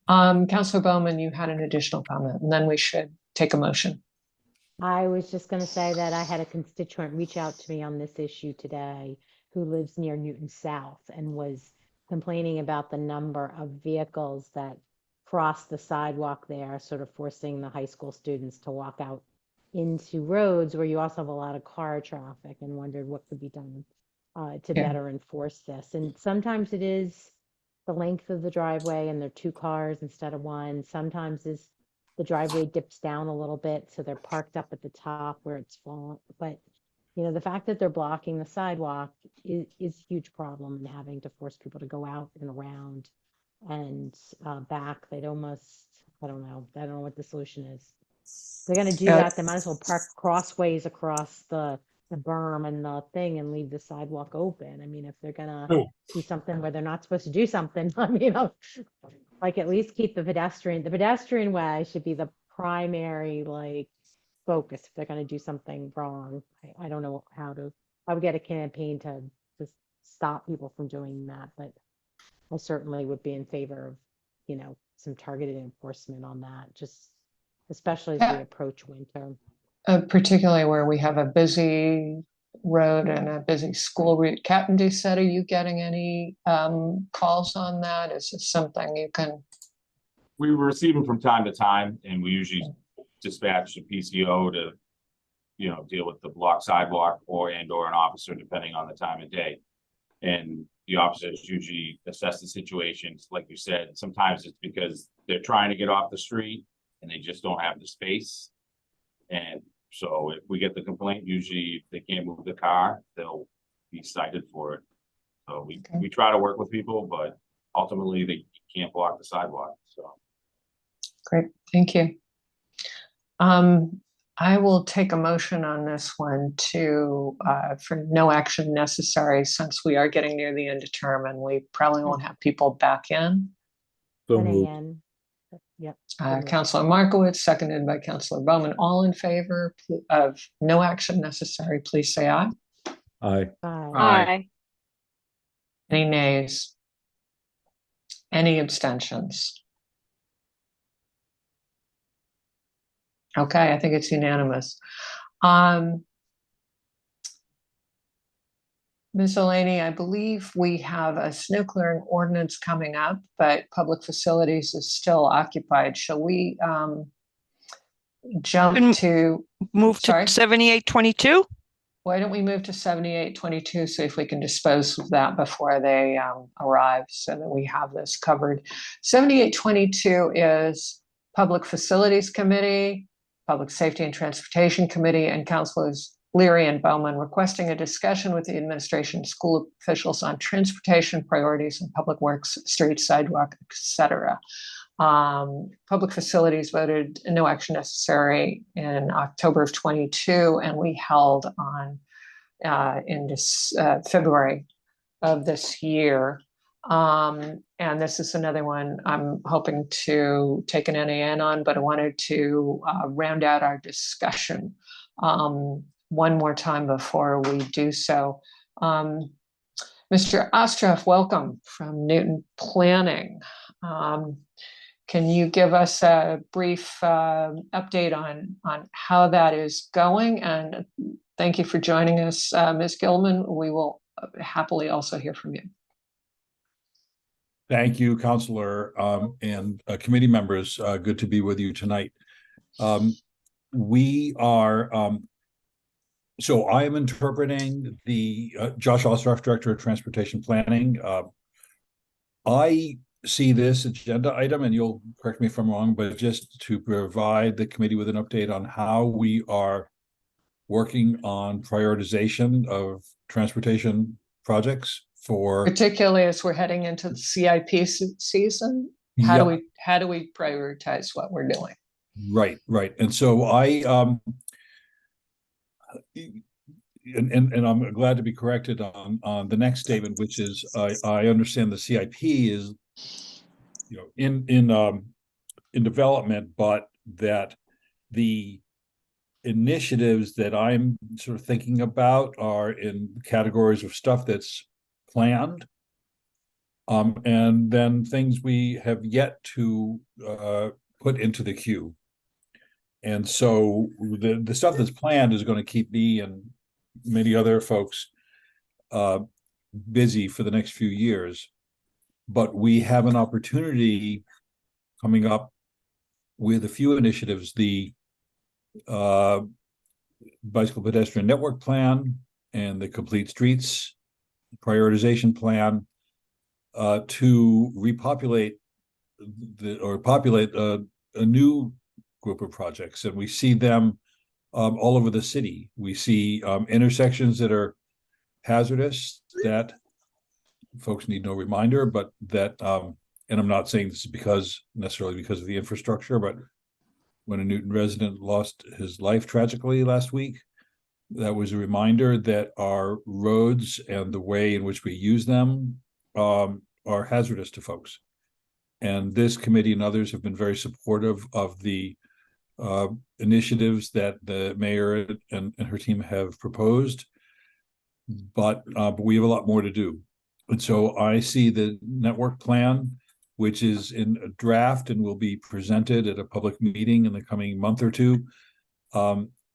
Councilor Bowman, you had an additional comment, and then we should take a motion. I was just going to say that I had a constituent reach out to me on this issue today who lives near Newton South and was complaining about the number of vehicles that cross the sidewalk there, sort of forcing the high school students to walk out into roads where you also have a lot of car traffic, and wondered what could be done to better enforce this. And sometimes it is the length of the driveway and they're two cars instead of one. Sometimes the driveway dips down a little bit, so they're parked up at the top where it's fallen. But the fact that they're blocking the sidewalk is a huge problem, and having to force people to go out and around and back. They'd almost, I don't know what the solution is. If they're going to do that, they might as well park crossways across the berm and the thing and leave the sidewalk open. If they're going to do something where they're not supposed to do something, at least keep the pedestrian way should be the primary focus if they're going to do something wrong. I don't know I would get a campaign to stop people from doing that, but I certainly would be in favor of some targeted enforcement on that, just especially as we approach winter. Particularly where we have a busy road and a busy school route. Captain Doucette, are you getting any calls on that? Is this something you can? We receive them from time to time, and we usually dispatch a PCO to, deal with the block sidewalk or an officer, depending on the time of day. And the officers usually assess the situations. Like you said, sometimes it's because they're trying to get off the street and they just don't have the space. And so if we get the complaint, usually if they can't move the car, they'll be cited for it. So we Okay. try to work with people, but ultimately they can't block the sidewalk, so. Great, thank you. I will take a motion on this one to, for no action necessary, since we are getting near the end of term and we probably won't have people back in. So 10 moved. a.m. Yep. so moved. Counselor Markowitz, seconded by Counselor Bowman. All in favor of no action necessary, please say aye. Aye. Aye. Aye. Any nays? Any abstentions? Okay, I think it's unanimous. Ms. Delaney, I believe we have a snow clearing ordinance coming up, but public facilities is still occupied. Shall we jump Can to, Move Sorry? to 7822? why don't we move to 7822, see if we can dispose of that before they arrive so that we have this covered. 7822 is Public Facilities Committee, Public Safety and Transportation Committee, and Councilors Leary and Bowman requesting a discussion with the administration, school officials on transportation priorities and public works, street, sidewalk, etc. Public Facilities voted no action necessary in October of 22, and we held on in this February of this year. And this is another one I'm hoping to take an NAN on, but I wanted to round out our discussion one more time before we do so. Mr. Ostroff, welcome from Newton Planning. Can you give us a brief update on how that is going? And thank you for joining us, Ms. Gilman. We will happily also hear from you. Thank you, Counselor, and committee members. Good to be with you tonight. We are, so I am interpreting the Josh Ostroff, Director of Transportation Planning. I see this agenda item, and you'll correct me if I'm wrong, but just to provide the committee with an update on how we are working on prioritization of transportation projects for, particularly as we're heading into the CIP season. How do we prioritize what we're doing? Right. And so I and I'm glad to be corrected on the next statement, which is I understand the CIP is, you know, in development, but that the initiatives that I'm sort of thinking about are in categories of stuff that's planned, and then things we have yet to put into the queue. And so the stuff that's planned is going to keep me and many other folks busy for the next few years. But we have an opportunity coming up with a few initiatives, the Bicycle Pedestrian Network Plan and the Complete Streets Prioritization Plan, to repopulate populate a new group of projects. And we see them all over the city. We see intersections that are hazardous that folks need no reminder, but that, and I'm not saying this is necessarily because of the infrastructure, but when a Newton resident lost his life tragically last week, that was a reminder that our roads and the way in which we use them are hazardous to folks. And this committee and others have been very supportive of the initiatives that the mayor and her team have proposed, but we have a lot more to do. And so I see the network plan, which is in a draft and will be presented at a public meeting in the coming month or two,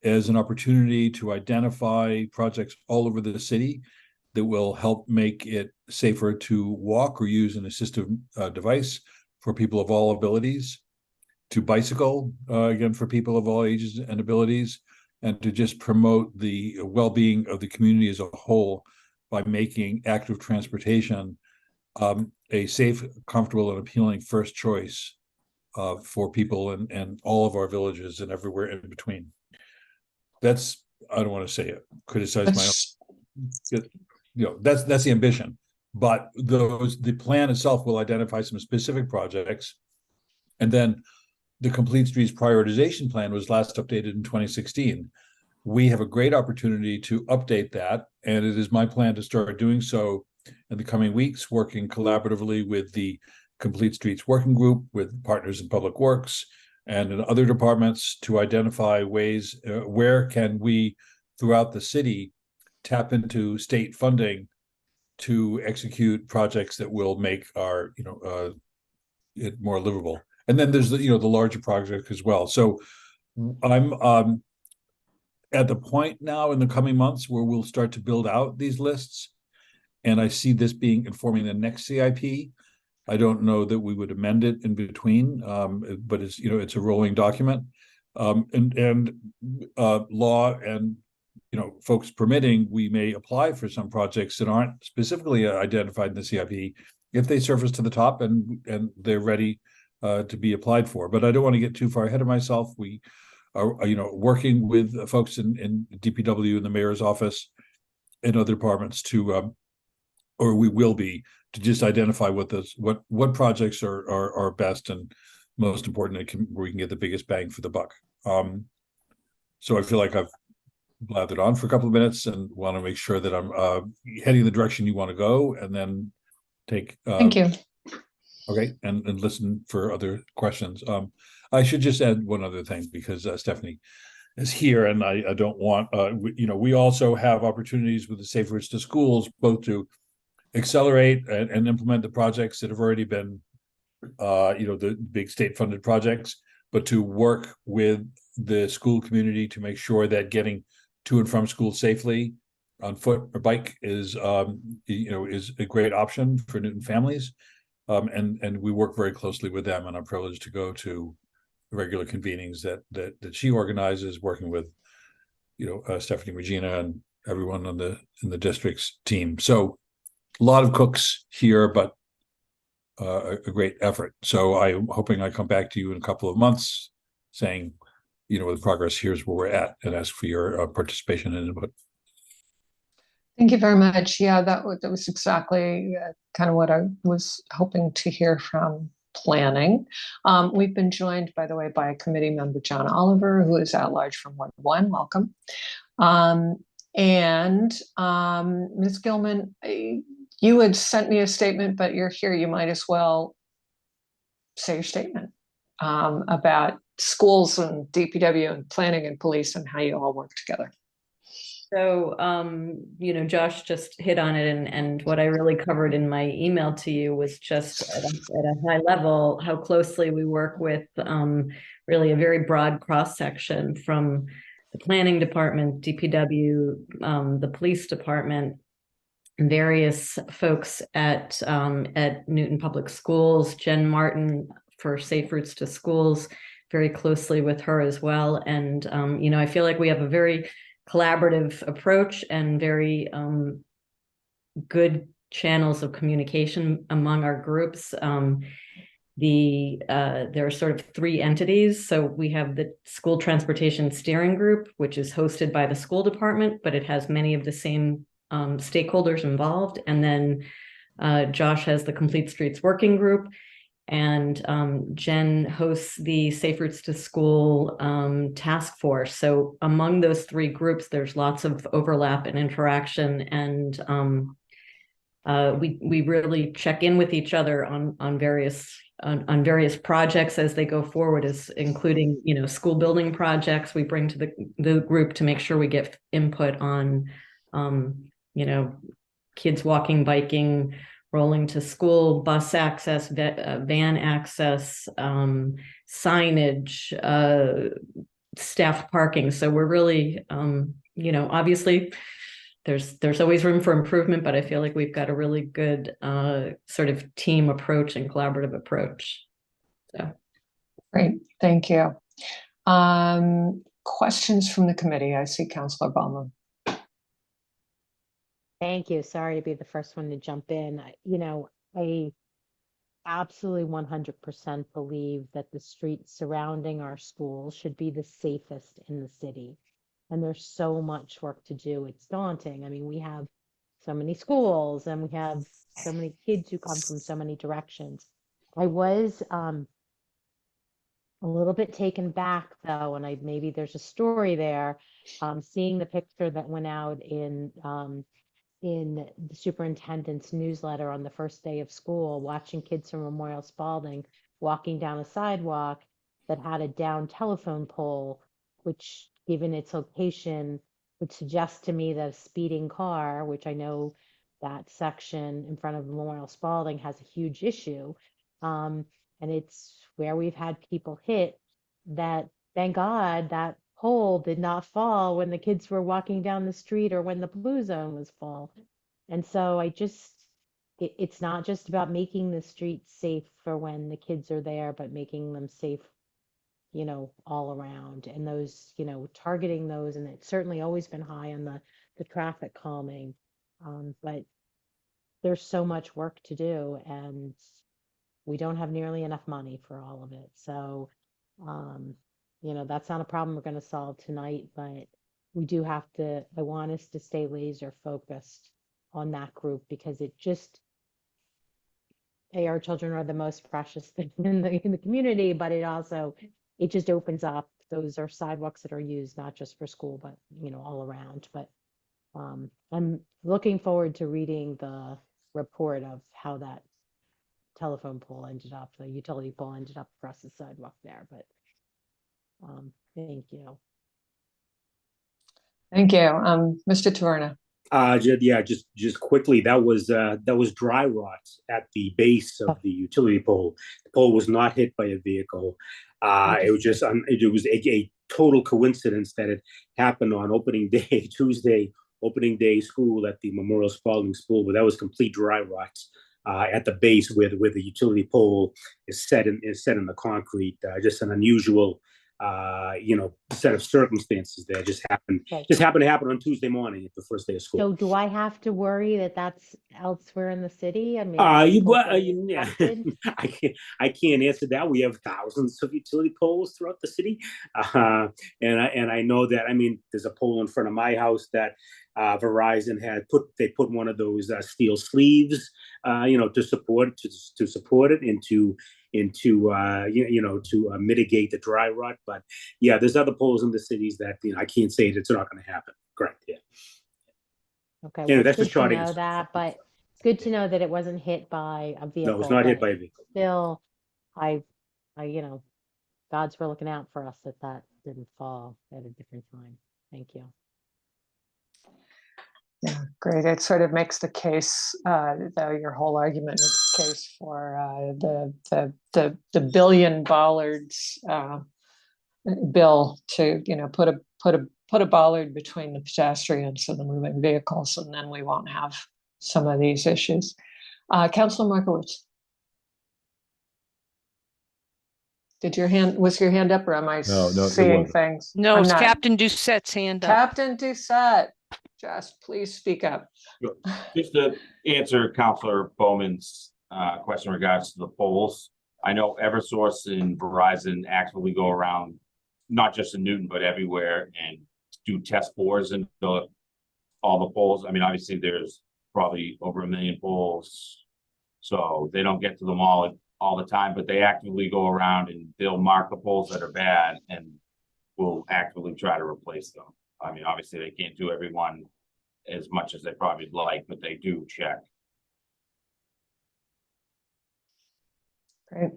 as an opportunity to identify projects all over the city that will help make it safer to walk or use an assistive device for people of all abilities, to bicycle, again, for people of all ages and abilities, and to just promote the well-being of the community as a whole by making active transportation a safe, comfortable, and appealing first choice for people in all of our villages and everywhere in between. That's, I don't want to say it, criticize my own. that's the ambition. But the plan itself will identify some specific projects. And then the Complete Streets prioritization plan was last updated in 2016. We have a great opportunity to update that, and it is my plan to start doing so in the coming weeks, working collaboratively with the Complete Streets Working Group, with partners in Public Works and in other departments to identify ways where can we, throughout the city, tap into state funding to execute projects that will make our, it more livable. And then there's the larger project as well. So I'm at the point now in the coming months where we'll start to build out these lists. And I see this being informing the next CIP. I don't know that we would amend it in between, but it's, it's a rolling document. And law and, folks permitting, we may apply for some projects that aren't specifically identified in the CIP if they surface to the top and they're ready to be applied for. But I don't want to get too far ahead of myself. We are, working with folks in DPW and the mayor's office and other departments to, or we will be, to just identify what projects are best and most important, where we can get the biggest bang for the buck. So I feel like I've blathered on for a couple of minutes and want to make sure that I'm heading the direction you want to go, and then take. Thank you. Okay, and listen for other questions. I should just add one other thing, because Stephanie is here, and I don't want, we also have opportunities with the Safe Routes to Schools, both to accelerate and implement the projects that have already been, the big state-funded projects, but to work with the school community to make sure that getting to and from school safely on foot or bike is a great option for Newton families. And we work very closely with them, and I'm privileged to go to regular convenings that she organizes, working with, Stephanie Regina and everyone in the district's team. So a lot of cooks here, but a great effort. So I'm hoping I come back to you in a couple of months saying, with progress, here's where we're at, and ask for your participation and input. Thank you very much. Yeah, that was exactly kind of what I was hoping to hear from planning. We've been joined, by the way, by committee member John Oliver, who is at large from Ward 1. Welcome. And Ms. Gilman, you had sent me a statement, but you're here. You might as well say your statement about schools and DPW and planning and police and how you all work together. So, Josh just hit on it, and what I really covered in my email to you was just at a high level how closely we work with really a very broad cross section, from the planning department, DPW, the police department, various folks at Newton Public Schools, Jen Martin for Safe Routes to Schools, very closely with her as well. And, I feel like we have a very collaborative approach and very good channels of communication among our groups. There are sort of three entities. So we have the School Transportation Steering Group, which is hosted by the school department, but it has many of the same stakeholders involved. And then Josh has the Complete Streets Working Group, and Jen hosts the Safe Routes to School task force. So among those three groups, there's lots of overlap and interaction, and we really check in with each other on various projects as they go forward, as including school building projects we bring to the group to make sure we get input on kids walking, biking, rolling to school, bus access, van access, signage, staff parking. So we're really, obviously there's always room for improvement, but I feel like we've got a really good sort of team approach and collaborative approach. So. Great, thank you. Questions from the committee? I see Councilor Bowman. Thank you. Sorry to be the first one to jump in. I absolutely 100% believe that the streets surrounding our schools should be the safest in the city. And there's so much work to do. It's daunting. I mean, we have so many schools and we have so many kids who come from so many directions. I was a little bit taken back though, and maybe there's a story there, seeing the picture that went out in the superintendent's newsletter on the first day of school, watching kids from Memorial Spalding walking down a sidewalk that had a down telephone pole, which, given its location, would suggest to me that a speeding car, which I know that section in front of Memorial Spalding has a huge issue, and it's where we've had people hit, that thank God that pole did not fall when the kids were walking down the street or when the blue zone was full. And so it's not just about making the streets safe for when the kids are there, but making them safe, you know, all around. And those, you know, targeting those, and it's certainly always been high on the traffic calming. But there's so much work to do, and we don't have nearly enough money for all of it. So, you know, that's not a problem we're going to solve tonight, but we do have to, I want us to stay laser focused on that group, because it just, our children are the most precious thing in the community, but it just opens up. Those are sidewalks that are used not just for school, but, you know, all around. But I'm looking forward to reading the report of how that telephone pole ended up, the utility pole ended up across the sidewalk there. But thank you. Thank you. Mr. Taverna. Just quickly, that was dry rot at the base of the utility pole. The pole was not hit by a vehicle. It was a total coincidence that it happened on opening day, Tuesday, opening day school at the Memorial Spalding School, but that was complete dry rot at the base where the utility pole is set in the concrete. Just an unusual set of circumstances there. Just happened to happen on Tuesday morning at the first day of school. So do I have to worry that that's elsewhere in the city? I mean, I can't answer that. We have thousands of utility poles throughout the city, and I know that. I mean, there's a pole in front of my house that Verizon had put one of those steel sleeves, to support it and to mitigate the dry rot. But yeah, there's other poles in the cities that I can't say that it's not going to happen. Correct. Yeah. Okay. Anyway, Well, that's it's the good short to know answer. that, but it's good to know that it wasn't hit by a vehicle. No, it was not hit by a vehicle. Still, I God's were looking out for us that didn't fall at a different time. Thank you. Yeah, great. It sort of makes the case, though your whole argument makes the case for the billion bollards bill to put a bollard between the pedestrians and the moving vehicles, and then we won't have some of these issues. Councilor Markowitz, was your hand up, or am I seeing things? No, it's Captain Doucette's hand up. Captain Doucette, just please speak up. Just to answer Councilor Bowman's question in regards to the poles, I know Eversource and Verizon actively go around, not just in Newton, but everywhere, and do test bores into all the poles. I mean, obviously there's probably over 1 million poles, so they don't get to them all the time, but they actively go around and they'll mark the poles that are bad and will actively try to replace them. I mean, obviously they can't do everyone as much as they probably like, but they do check. Great.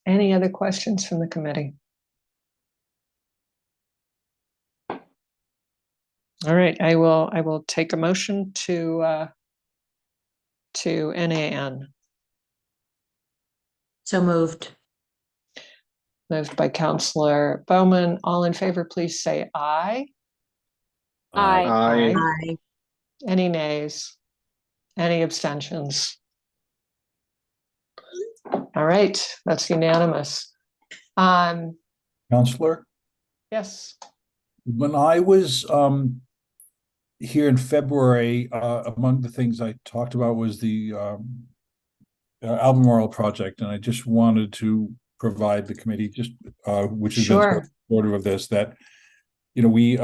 Any other questions from the committee? All right, I will take a motion to NAN. So moved. Moved by Councilor Bowman. All in favor, please say aye. Aye. Aye. Any nays? Any abstentions? All right, that's unanimous. Counselor, Yes. when I was here in February, among the things I talked about was the Albemarle project, and I just wanted to provide the committee, which has been supportive of this, that we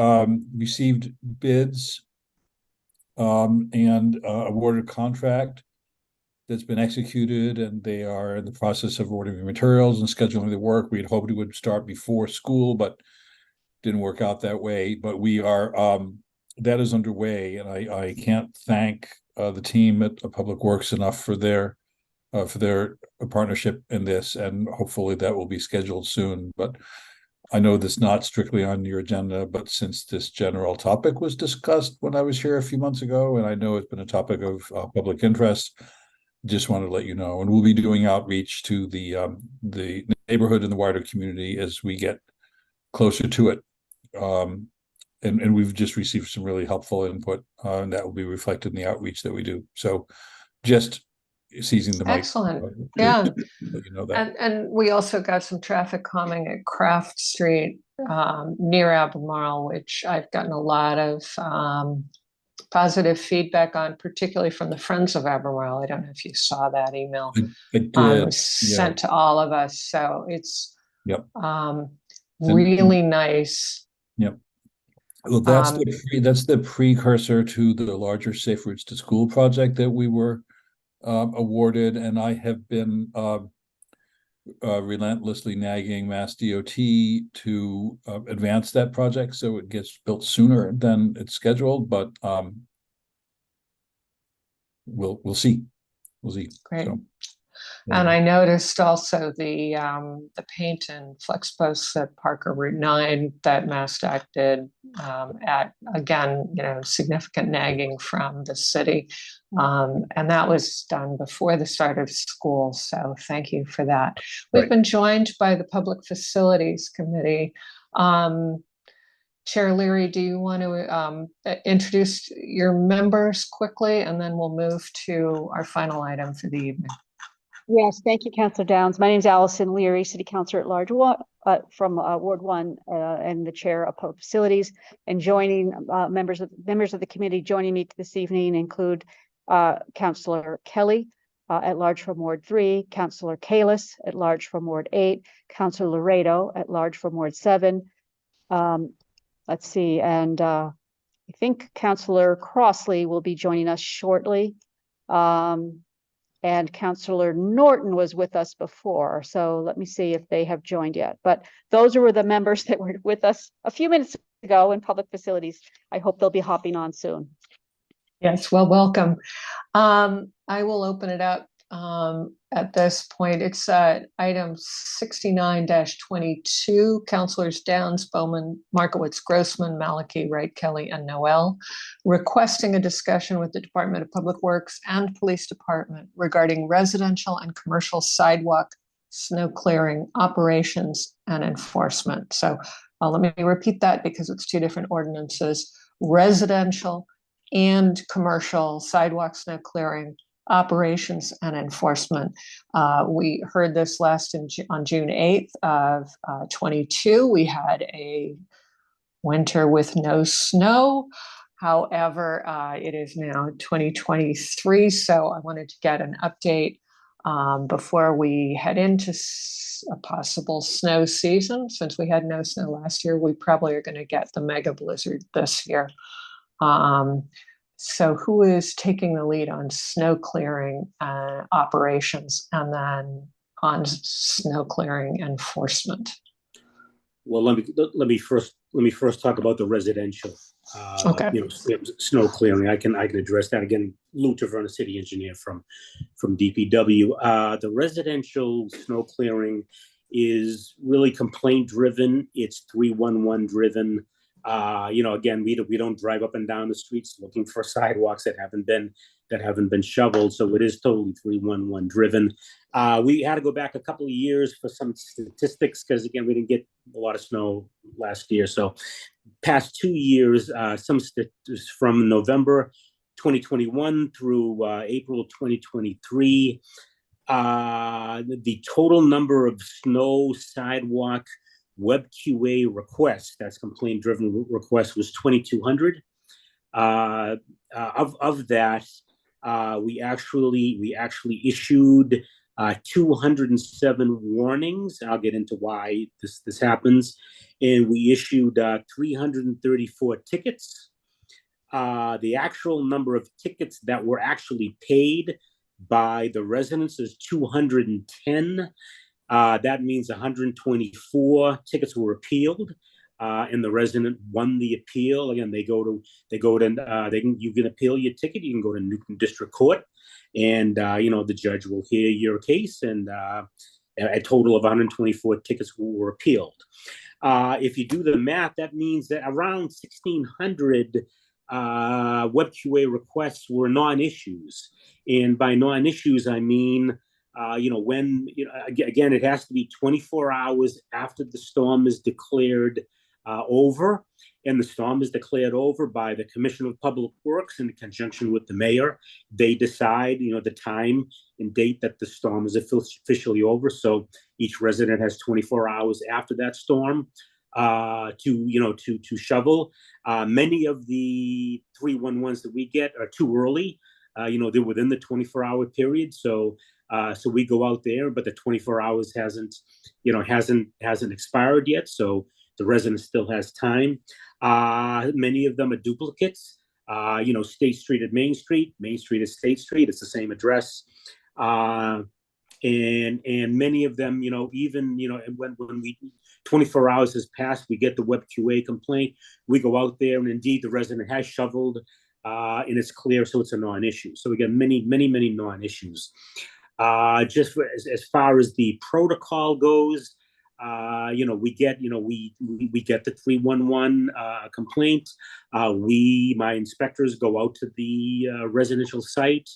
received bids and awarded a contract that's been executed, and they are in the process of ordering materials and scheduling the work. We had hoped it would start before school, but didn't work out that way. But we are that is underway, and I can't thank the team at Public Works enough for their partnership in this, and hopefully that will be scheduled soon. But I know that's not strictly on your agenda, but since this general topic was discussed when I was here a few months ago, and I know it's been a topic of public interest, just wanted to let you know. And we'll be doing outreach to the neighborhood and the wider community as we get closer to it. And we've just received some really helpful input, and that will be reflected in the outreach that we do. So just seizing the mic. Excellent. Yeah. You know that. And we also got some traffic calming at Craft Street near Albemarle, which I've gotten a lot of positive feedback on, particularly from the Friends of Albemarle. I don't know if you saw that email. I did. Sent to all of us. So it's Yep. Really nice. Yep. Well, that's the precursor to the larger Safe Routes to School project that we were awarded, and I have been relentlessly nagging Mass DOT to advance that project so it gets built sooner than it's scheduled. But we'll see. Great. So, and I noticed also the paint and flex posts at Parker Route 9 that MassDOT did at, again, significant nagging from the city. And that was done before the start of school. So thank you for that. We've been joined by the Public Facilities Committee. Chair Leary, do you want to introduce your members quickly, and then we'll move to our final item for the evening. Yes, thank you, Councilor Downs. My name is Allison Leary, City Councilor at Large from Ward 1 and the Chair of Public Facilities. And joining members of the committee joining me this evening include Councilor Kelly at large from Ward 3, Councilor Kalis at large from Ward 8, Councilor Laredo at large from Ward 7. Let's see, and I think Councilor Crossley will be joining us shortly. And Councilor Norton was with us before, so let me see if they have joined yet. But those were the members that were with us a few minutes ago in Public Facilities. I hope they'll be hopping on soon. Yes, well, welcome. I will open it up at this point. It's item 69-22, Councilors Downs, Bowman, Markowitz, Grossman, Malachy, Wright, Kelly, and Noel, requesting a discussion with the Department of Public Works and Police Department regarding residential and commercial sidewalk snow clearing operations and enforcement. So let me repeat that because it's two different ordinances: residential and commercial sidewalk snow clearing operations and enforcement. We heard this last on June 8th of 22. We had a winter with no snow. However, it is now 2023, so I wanted to get an update before we head into a possible snow season. Since we had no snow last year, we probably are going to get the mega blizzard this year. So who is taking the lead on snow clearing operations and then on snow clearing enforcement? Well, let me first talk about the residential. Okay. Snow clearing. I can address that again. Lou Taverna, city engineer from DPW. The residential snow clearing is really complaint driven. It's 311 driven. Again, we don't drive up and down the streets looking for sidewalks that haven't been shoveled. So it is totally 311 driven. We had to go back a couple of years for some statistics because, again, we didn't get a lot of snow last year. So past 2 years, some statistics from November 2021 through April 2023, the total number of snow sidewalk WebQA requests, that's complaint driven requests, was 2,200. Of that, we actually issued 207 warnings. I'll get into why this happens. And we issued 334 tickets. The actual number of tickets that were actually paid by the residents is 210. That means 124 tickets were appealed, and the resident won the appeal. Again, you can appeal your ticket. You can go to Newton District Court, and the judge will hear your case, and a total of 124 tickets were appealed. If you do the math, that means that around 1,600 WebQA requests were non-issues, and by non-issues I mean again, it has to be 24 hours after the storm is declared over, and the storm is declared over by the Commission of Public Works in conjunction with the mayor. They decide, the time and date that the storm is officially over. So each resident has 24 hours after that storm to shovel. Many of the 311s that we get are too early. They're within the 24-hour period. So we go out there, but the 24 hours hasn't expired yet. So the resident still has time. Many of them are duplicates. State Street at Main Street at State Street. It's the same address. And many of them, when we 24 hours has passed, we get the WebQA complaint. We go out there, and indeed the resident has shoveled, and it's clear, so it's a non-issue. So we get many non-issues. Just as far as the protocol goes, we get the 311 complaint. My inspectors go out to the residential site.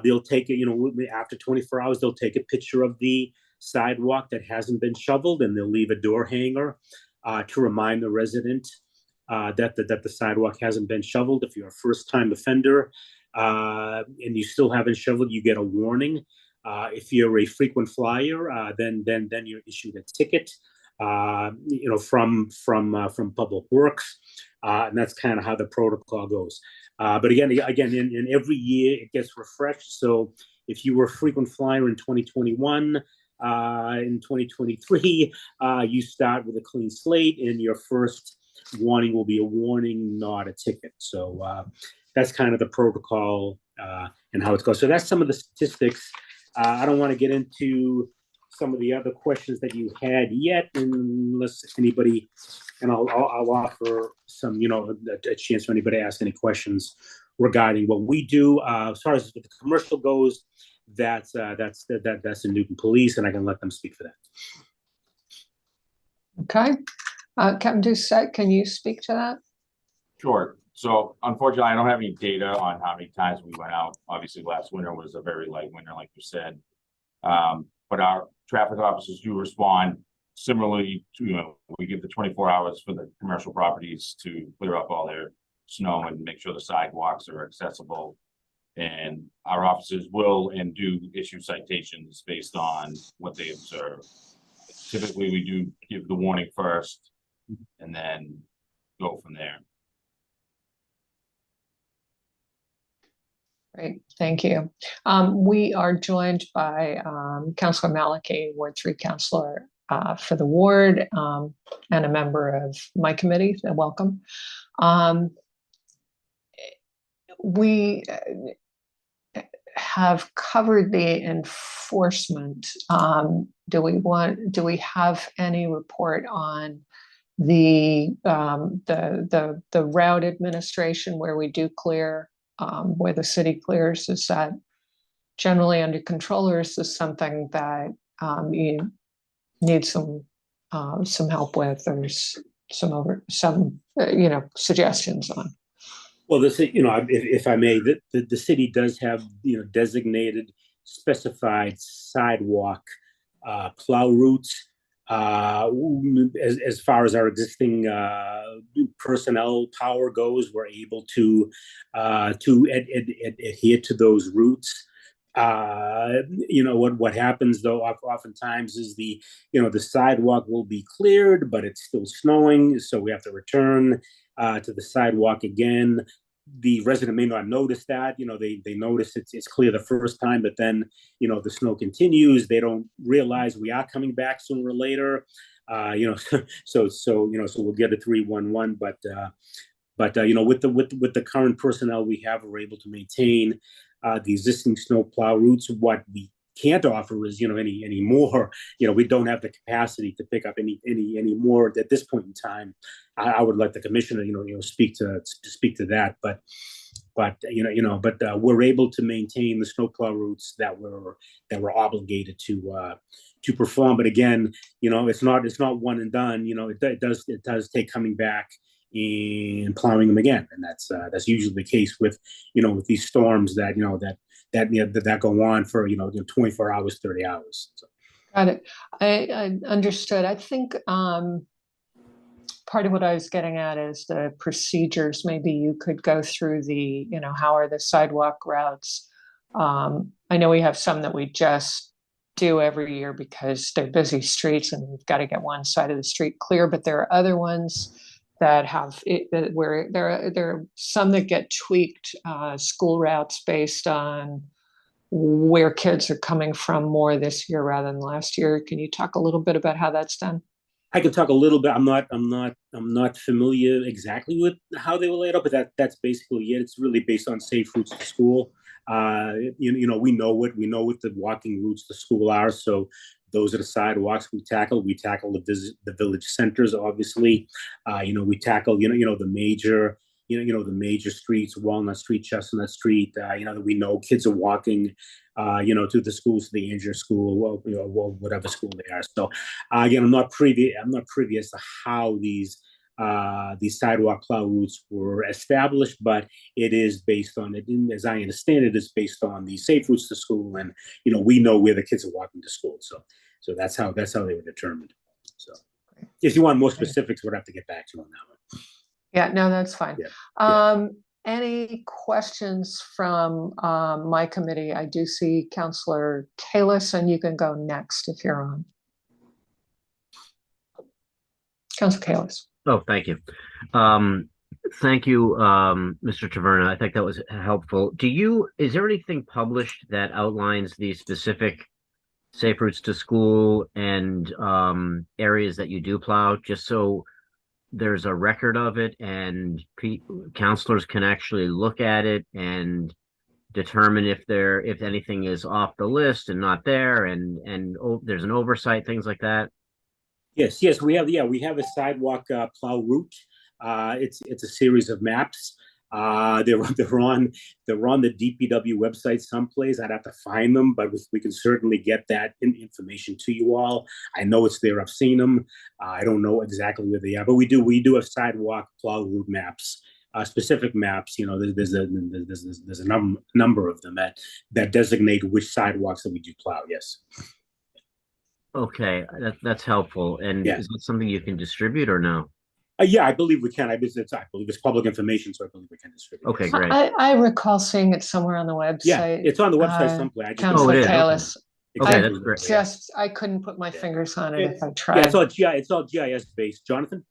They'll take it, after 24 hours, they'll take a picture of the sidewalk that hasn't been shoveled, and they'll leave a door hanger to remind the resident that the sidewalk hasn't been shoveled. If you're a first-time offender and you still haven't shoveled, you get a warning. If you're a frequent flyer, then you're issued a ticket, from Public Works, and that's kind of how the protocol goes. But again, in every year it gets refreshed. So if you were a frequent flyer in 2021, in 2023, you start with a clean slate, and your first warning will be a warning, not a ticket. So that's kind of the protocol and how it goes. So that's some of the statistics. I don't want to get into some of the other questions that you had yet, unless anybody, and I'll offer some, a chance for anybody to ask any questions regarding what we do. As far as the commercial goes, that's the Newton Police, and I can let them speak for that. Okay. Captain Doucette, can you speak to that? Sure. So unfortunately, I don't have any data on how many times we went out. Obviously, last winter was a very light winter, like you said. But our traffic officers do respond similarly to, we give the 24 hours for the commercial properties to clear up all their snow and make sure the sidewalks are accessible. And our officers will and do issue citations based on what they observe. Typically, we do give the warning first and then go from there. Great, thank you. We are joined by Councilor Malachy, Ward 3 Councilor for the ward, and a member of my committee. So welcome. We have covered the enforcement. Do we have any report on the route administration where we do clear? Where the city clears? Is that generally under control, or is this something that you need some help with, or some suggestions on? Well, if I may, the city does have designated, specified sidewalk plow routes. As far as our existing personnel power goes, we're able to adhere to those routes. What happens though oftentimes is the sidewalk will be cleared, but it's still snowing, so we have to return to the sidewalk again. The resident may not notice that, they notice it's clear the first time, but then, the snow continues. They don't realize we are coming back sooner or later. So we'll get a 311, but But you know, with the current personnel we have, we're able to maintain the existing snow plow routes. What we can't offer is, you know, any more. You know, we don't have the capacity to pick up any more at this point in time. I would let the commissioner, speak to that. But we're able to maintain the snowplow routes that we're obligated to perform. But again, you know, it's not one and done. You know, it does take coming back and plowing them again, and that's usually the case with these storms that go on for 24 hours, 30 hours. So. Got it. I understood. I think part of what I was getting at is the procedures. Maybe you could go through the, how are the sidewalk routes? I know we have some that we just do every year because they're busy streets and we've got to get one side of the street clear, but there are other ones that have where there are some that get tweaked school routes based on where kids are coming from more this year rather than last year. Can you talk a little bit about how that's done? I can talk a little bit. I'm not familiar exactly with how they were laid out, but that's basically it. It's really based on safe routes to school. We know what the walking routes to school are. So those are the sidewalks we tackle. We tackle the village centers, obviously. We tackle the major the major streets, Walnut Street, Chestnut Street. That we know kids are walking to the schools, to the Andrew School, whatever school they are. So again, I'm not privy as to how these sidewalk plow routes were established, but it is based on it. As I understand it, it's based on the safe routes to school, and we know where the kids are walking to school. So that's how they were determined. So if you want more specifics, we'll have to get back to you on that one. Yeah, no, that's fine. Yeah. Any questions from my committee? I do see Councillor Kalis, and you can go next if you're on. Councillor Kalis. Oh, thank you. Thank you, Mr. Taverna. I think that was helpful. Is there anything published that outlines the specific safe routes to school and areas that you do plow, just so there's a record of it and counselors can actually look at it and determine if anything is off the list and not there, and there's an oversight, things like that? Yes, we have a sidewalk plow route. It's a series of maps. They're on the DPW website someplace. I'd have to find them, but we can certainly get that information to you all. I know it's there. I've seen them. I don't know exactly where they are, but we do have sidewalk plow route maps, specific maps. There's a number of them that designate which sidewalks that we do plow. Yes. Okay, that's helpful. And is that something you can distribute or no? Yeah, I believe we can. I believe it's public information, so I believe we can distribute. Okay, great. I recall seeing it somewhere on the website. Yeah, it's on the website someplace. Councillor Kalis. Okay, that's great. I couldn't put my fingers on it if I tried. Yeah, it's all GIS based. Jonathan?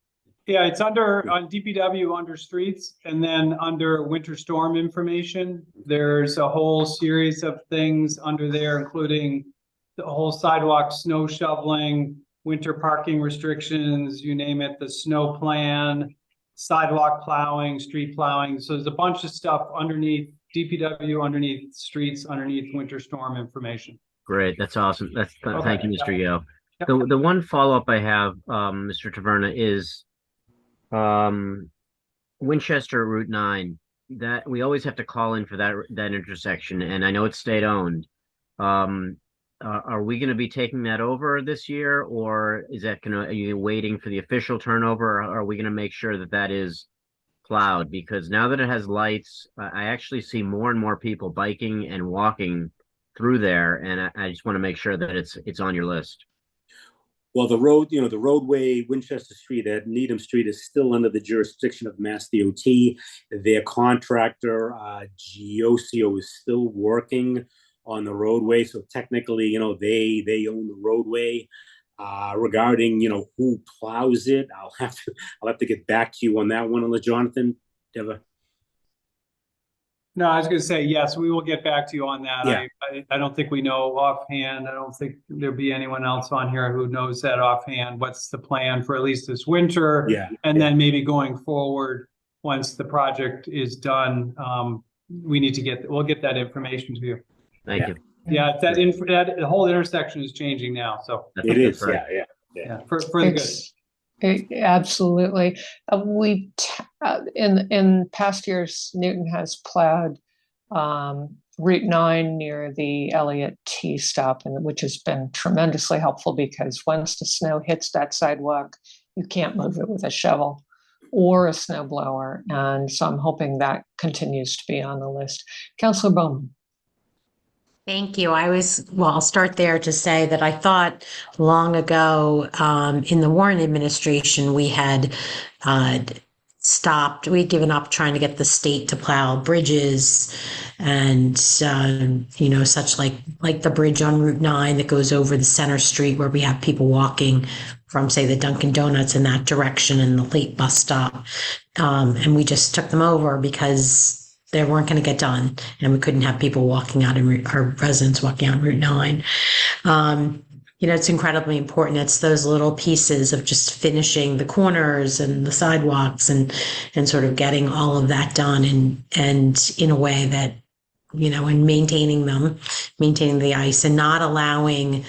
Yeah, it's on DPW under streets, and then under winter storm information, there's a whole series of things under there, including the whole sidewalk snow shoveling, winter parking restrictions, you name it, the snow plan, sidewalk plowing, street plowing. So there's a bunch of stuff underneath DPW, underneath streets, underneath winter storm information. Great, that's awesome. Thank you, Mr. Yeo. The one follow-up I have, Mr. Taverna, is Winchester Route 9. That we always have to call in for that intersection, and I know it's state-owned. Are we going to be taking that over this year, or are you waiting for the official turnover, or are we going to make sure that is plowed? Because now that it has lights, I actually see more and more people biking and walking through there, and I just want to make sure that it's on your list. Well, the roadway, Winchester Street at Needham Street, is still under the jurisdiction of Mass DOT. Their contractor, Geosio, is still working on the roadway, so technically, they own the roadway. Regarding, who plows it, I'll have to get back to you on that one, Jonathan. No, I was going to say, yes, we will get back to you on that. Yeah. I don't think we know offhand. I don't think there'll be anyone else on here who knows that offhand. What's the plan for at least this winter? Yeah. And then maybe going forward, once the project is done, we'll get that information to you. Thank you. Yeah, the whole intersection is changing now, so. It is, right. yeah. For the good. Absolutely. In past years, Newton has plowed Route 9 near the Elliott T stop, and which has been tremendously helpful because once the snow hits that sidewalk, you can't move it with a shovel or a snow blower. And so I'm hoping that continues to be on the list. Councilor Bowman. Thank you. I'll start there to say that I thought long ago in the Warren administration, we had we'd given up trying to get the state to plow bridges and, such like the bridge on Route 9 that goes over the center street where we have people walking from, say, the Dunkin' Donuts in that direction and the late bus stop. And we just took them over because they weren't going to get done, and we couldn't have people walking out our residents walking out Route 9. It's incredibly important. It's those little pieces of just finishing the corners and the sidewalks and sort of getting all of that done and in a way that, and maintaining the ice and not allowing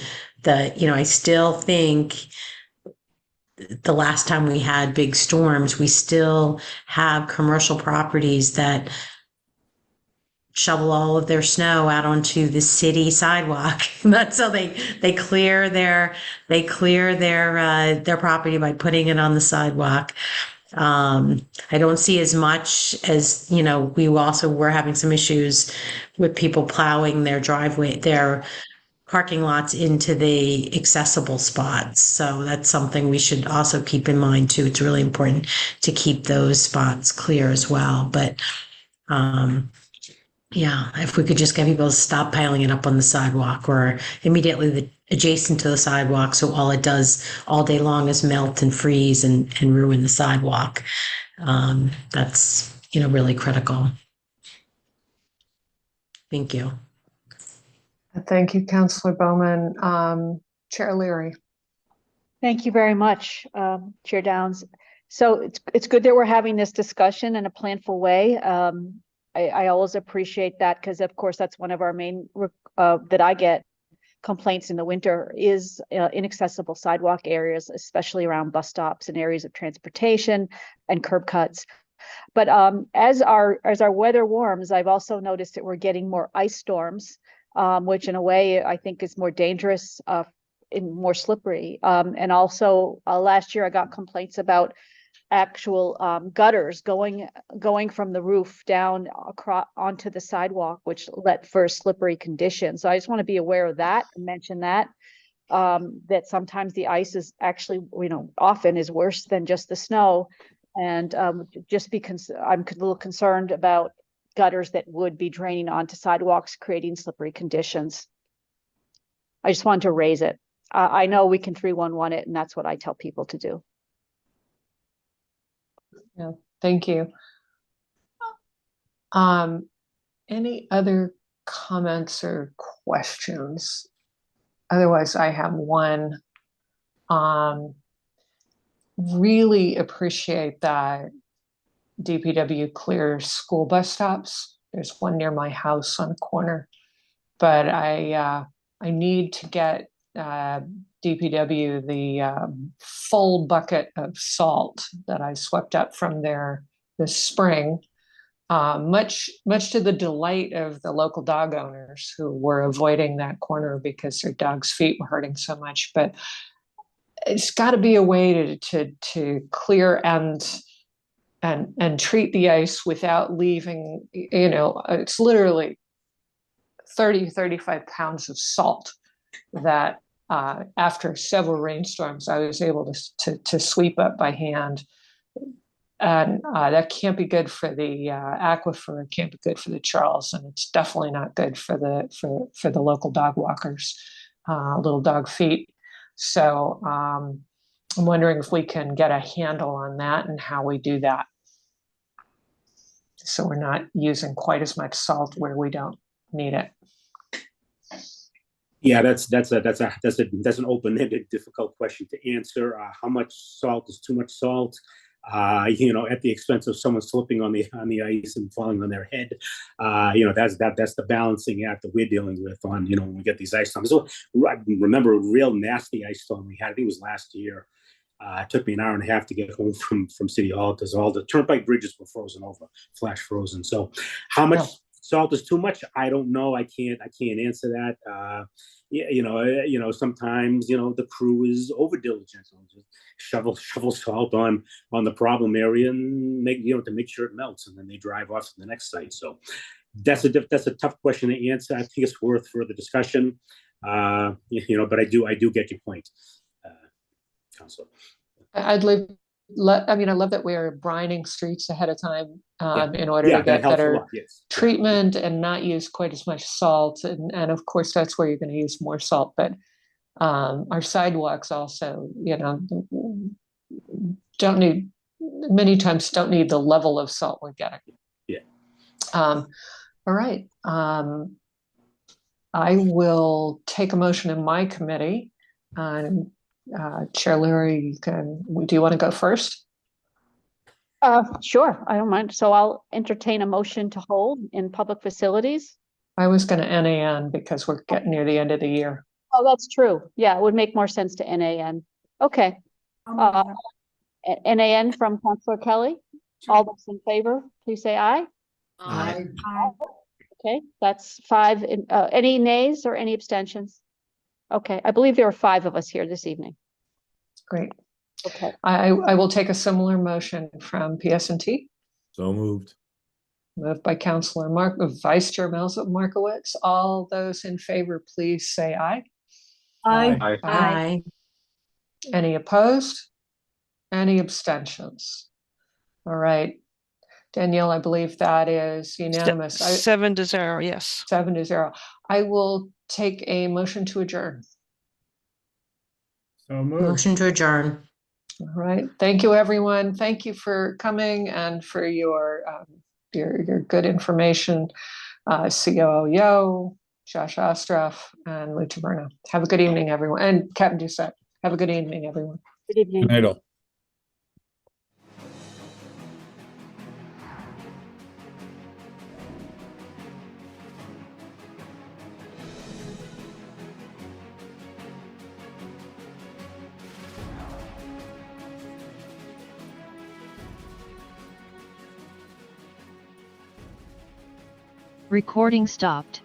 I still think the last time we had big storms, we still have commercial properties that shovel all of their snow out onto the city sidewalk. That's how they clear their property by putting it on the sidewalk. I don't see as much as, we also were having some issues with people plowing their driveway, their parking lots into the accessible spots. So that's something we should also keep in mind too. It's really important to keep those spots clear as well. But, if we could just get people to stop piling it up on the sidewalk or immediately adjacent to the sidewalk, so all it does all day long is melt and freeze and ruin the sidewalk. That's, really critical. Thank you. Thank you, Councilor Bowman. Chair Leary. Thank you very much, Chair Downs. So it's good that we're having this discussion in a planful way. I always appreciate that because, of course, that's one of our main that I get complaints in the winter is inaccessible sidewalk areas, especially around bus stops and areas of transportation and curb cuts. But as our weather warms, I've also noticed that we're getting more ice storms, which in a way I think is more dangerous and more slippery. And also last year I got complaints about actual gutters going from the roof down across onto the sidewalk, which led for slippery conditions. So I just want to be aware of that and mention that sometimes the ice is actually, often is worse than just the snow. And just because I'm a little concerned about gutters that would be draining onto sidewalks, creating slippery conditions. I just wanted to raise it. I know we can 311 it, and that's what I tell people to do. Yeah, thank you. Any other comments or questions? Otherwise, I have one. Really appreciate that DPW clears school bus stops. There's one near my house on the corner, but I need to get DPW the full bucket of salt that I swept up from there this spring, much to the delight of the local dog owners who were avoiding that corner because their dogs' feet were hurting so much. But it's got to be a way to clear and treat the ice without leaving. It's literally 35 pounds of salt that after several rainstorms, I was able to sweep up by hand. And that can't be good for the aquifer. It can't be good for the Charles, and it's definitely not good for the local dog walkers, little dog feet. So I'm wondering if we can get a handle on that and how we do that, so we're not using quite as much salt where we don't need it. Yeah, that's an open-ended, difficult question to answer. How much salt is too much salt? at the expense of someone slipping on the ice and falling on their head. That's the balancing act that we're dealing with on, when we get these ice storms. So I remember a real nasty ice storm we had, I think it was last year. It took me an hour and a half to get home from City Hall because all the turnpike bridges were frozen over, flash frozen. So how much salt is too much? I don't know. I can't answer that. Sometimes, the crew is over diligent. So just shovel salt on the problem area and to make sure it melts, and then they drive off to the next site. So that's a tough question to answer. I think it's worth further discussion. But I do get your point, Councilor. I love that we're brining streets ahead of time in order to that get helps a better lot, yes. treatment and not use quite as much salt. And of course, that's where you're going to use more salt. But our sidewalks also, many times don't need the level of salt we're getting. Yeah. All right. I will take a motion in my committee. Chair Leary, do you want to go first? Sure, I don't mind. So I'll entertain a motion to hold in public facilities. I was going to NAN because we're getting near the end of the year. Oh, that's true. Yeah, it would make more sense to NAN. Okay. NAN from Councilor Kelly. All those in favor, please say aye. Aye. Okay, that's 5. Any nays or any abstentions? Okay, I believe there are 5 of us here this evening. Great. Okay. I will take a similar motion from PSNT. So moved. Moved by Councilor Vice Chair Markowitz. All those in favor, please say aye. Aye. Aye. Any opposed? Any abstentions? All right. Danielle, I believe that is unanimous. 7-0, yes. 7-0. I will take a motion to adjourn. So moved. Motion to adjourn. All right. Thank you, everyone. Thank you for coming and for your good information. COO Yo, Josh Ostroff, and Lou Taverna. Have a good evening, everyone. And Captain Doucette. Have a good evening, everyone. Good evening. Good night all. Recording stopped.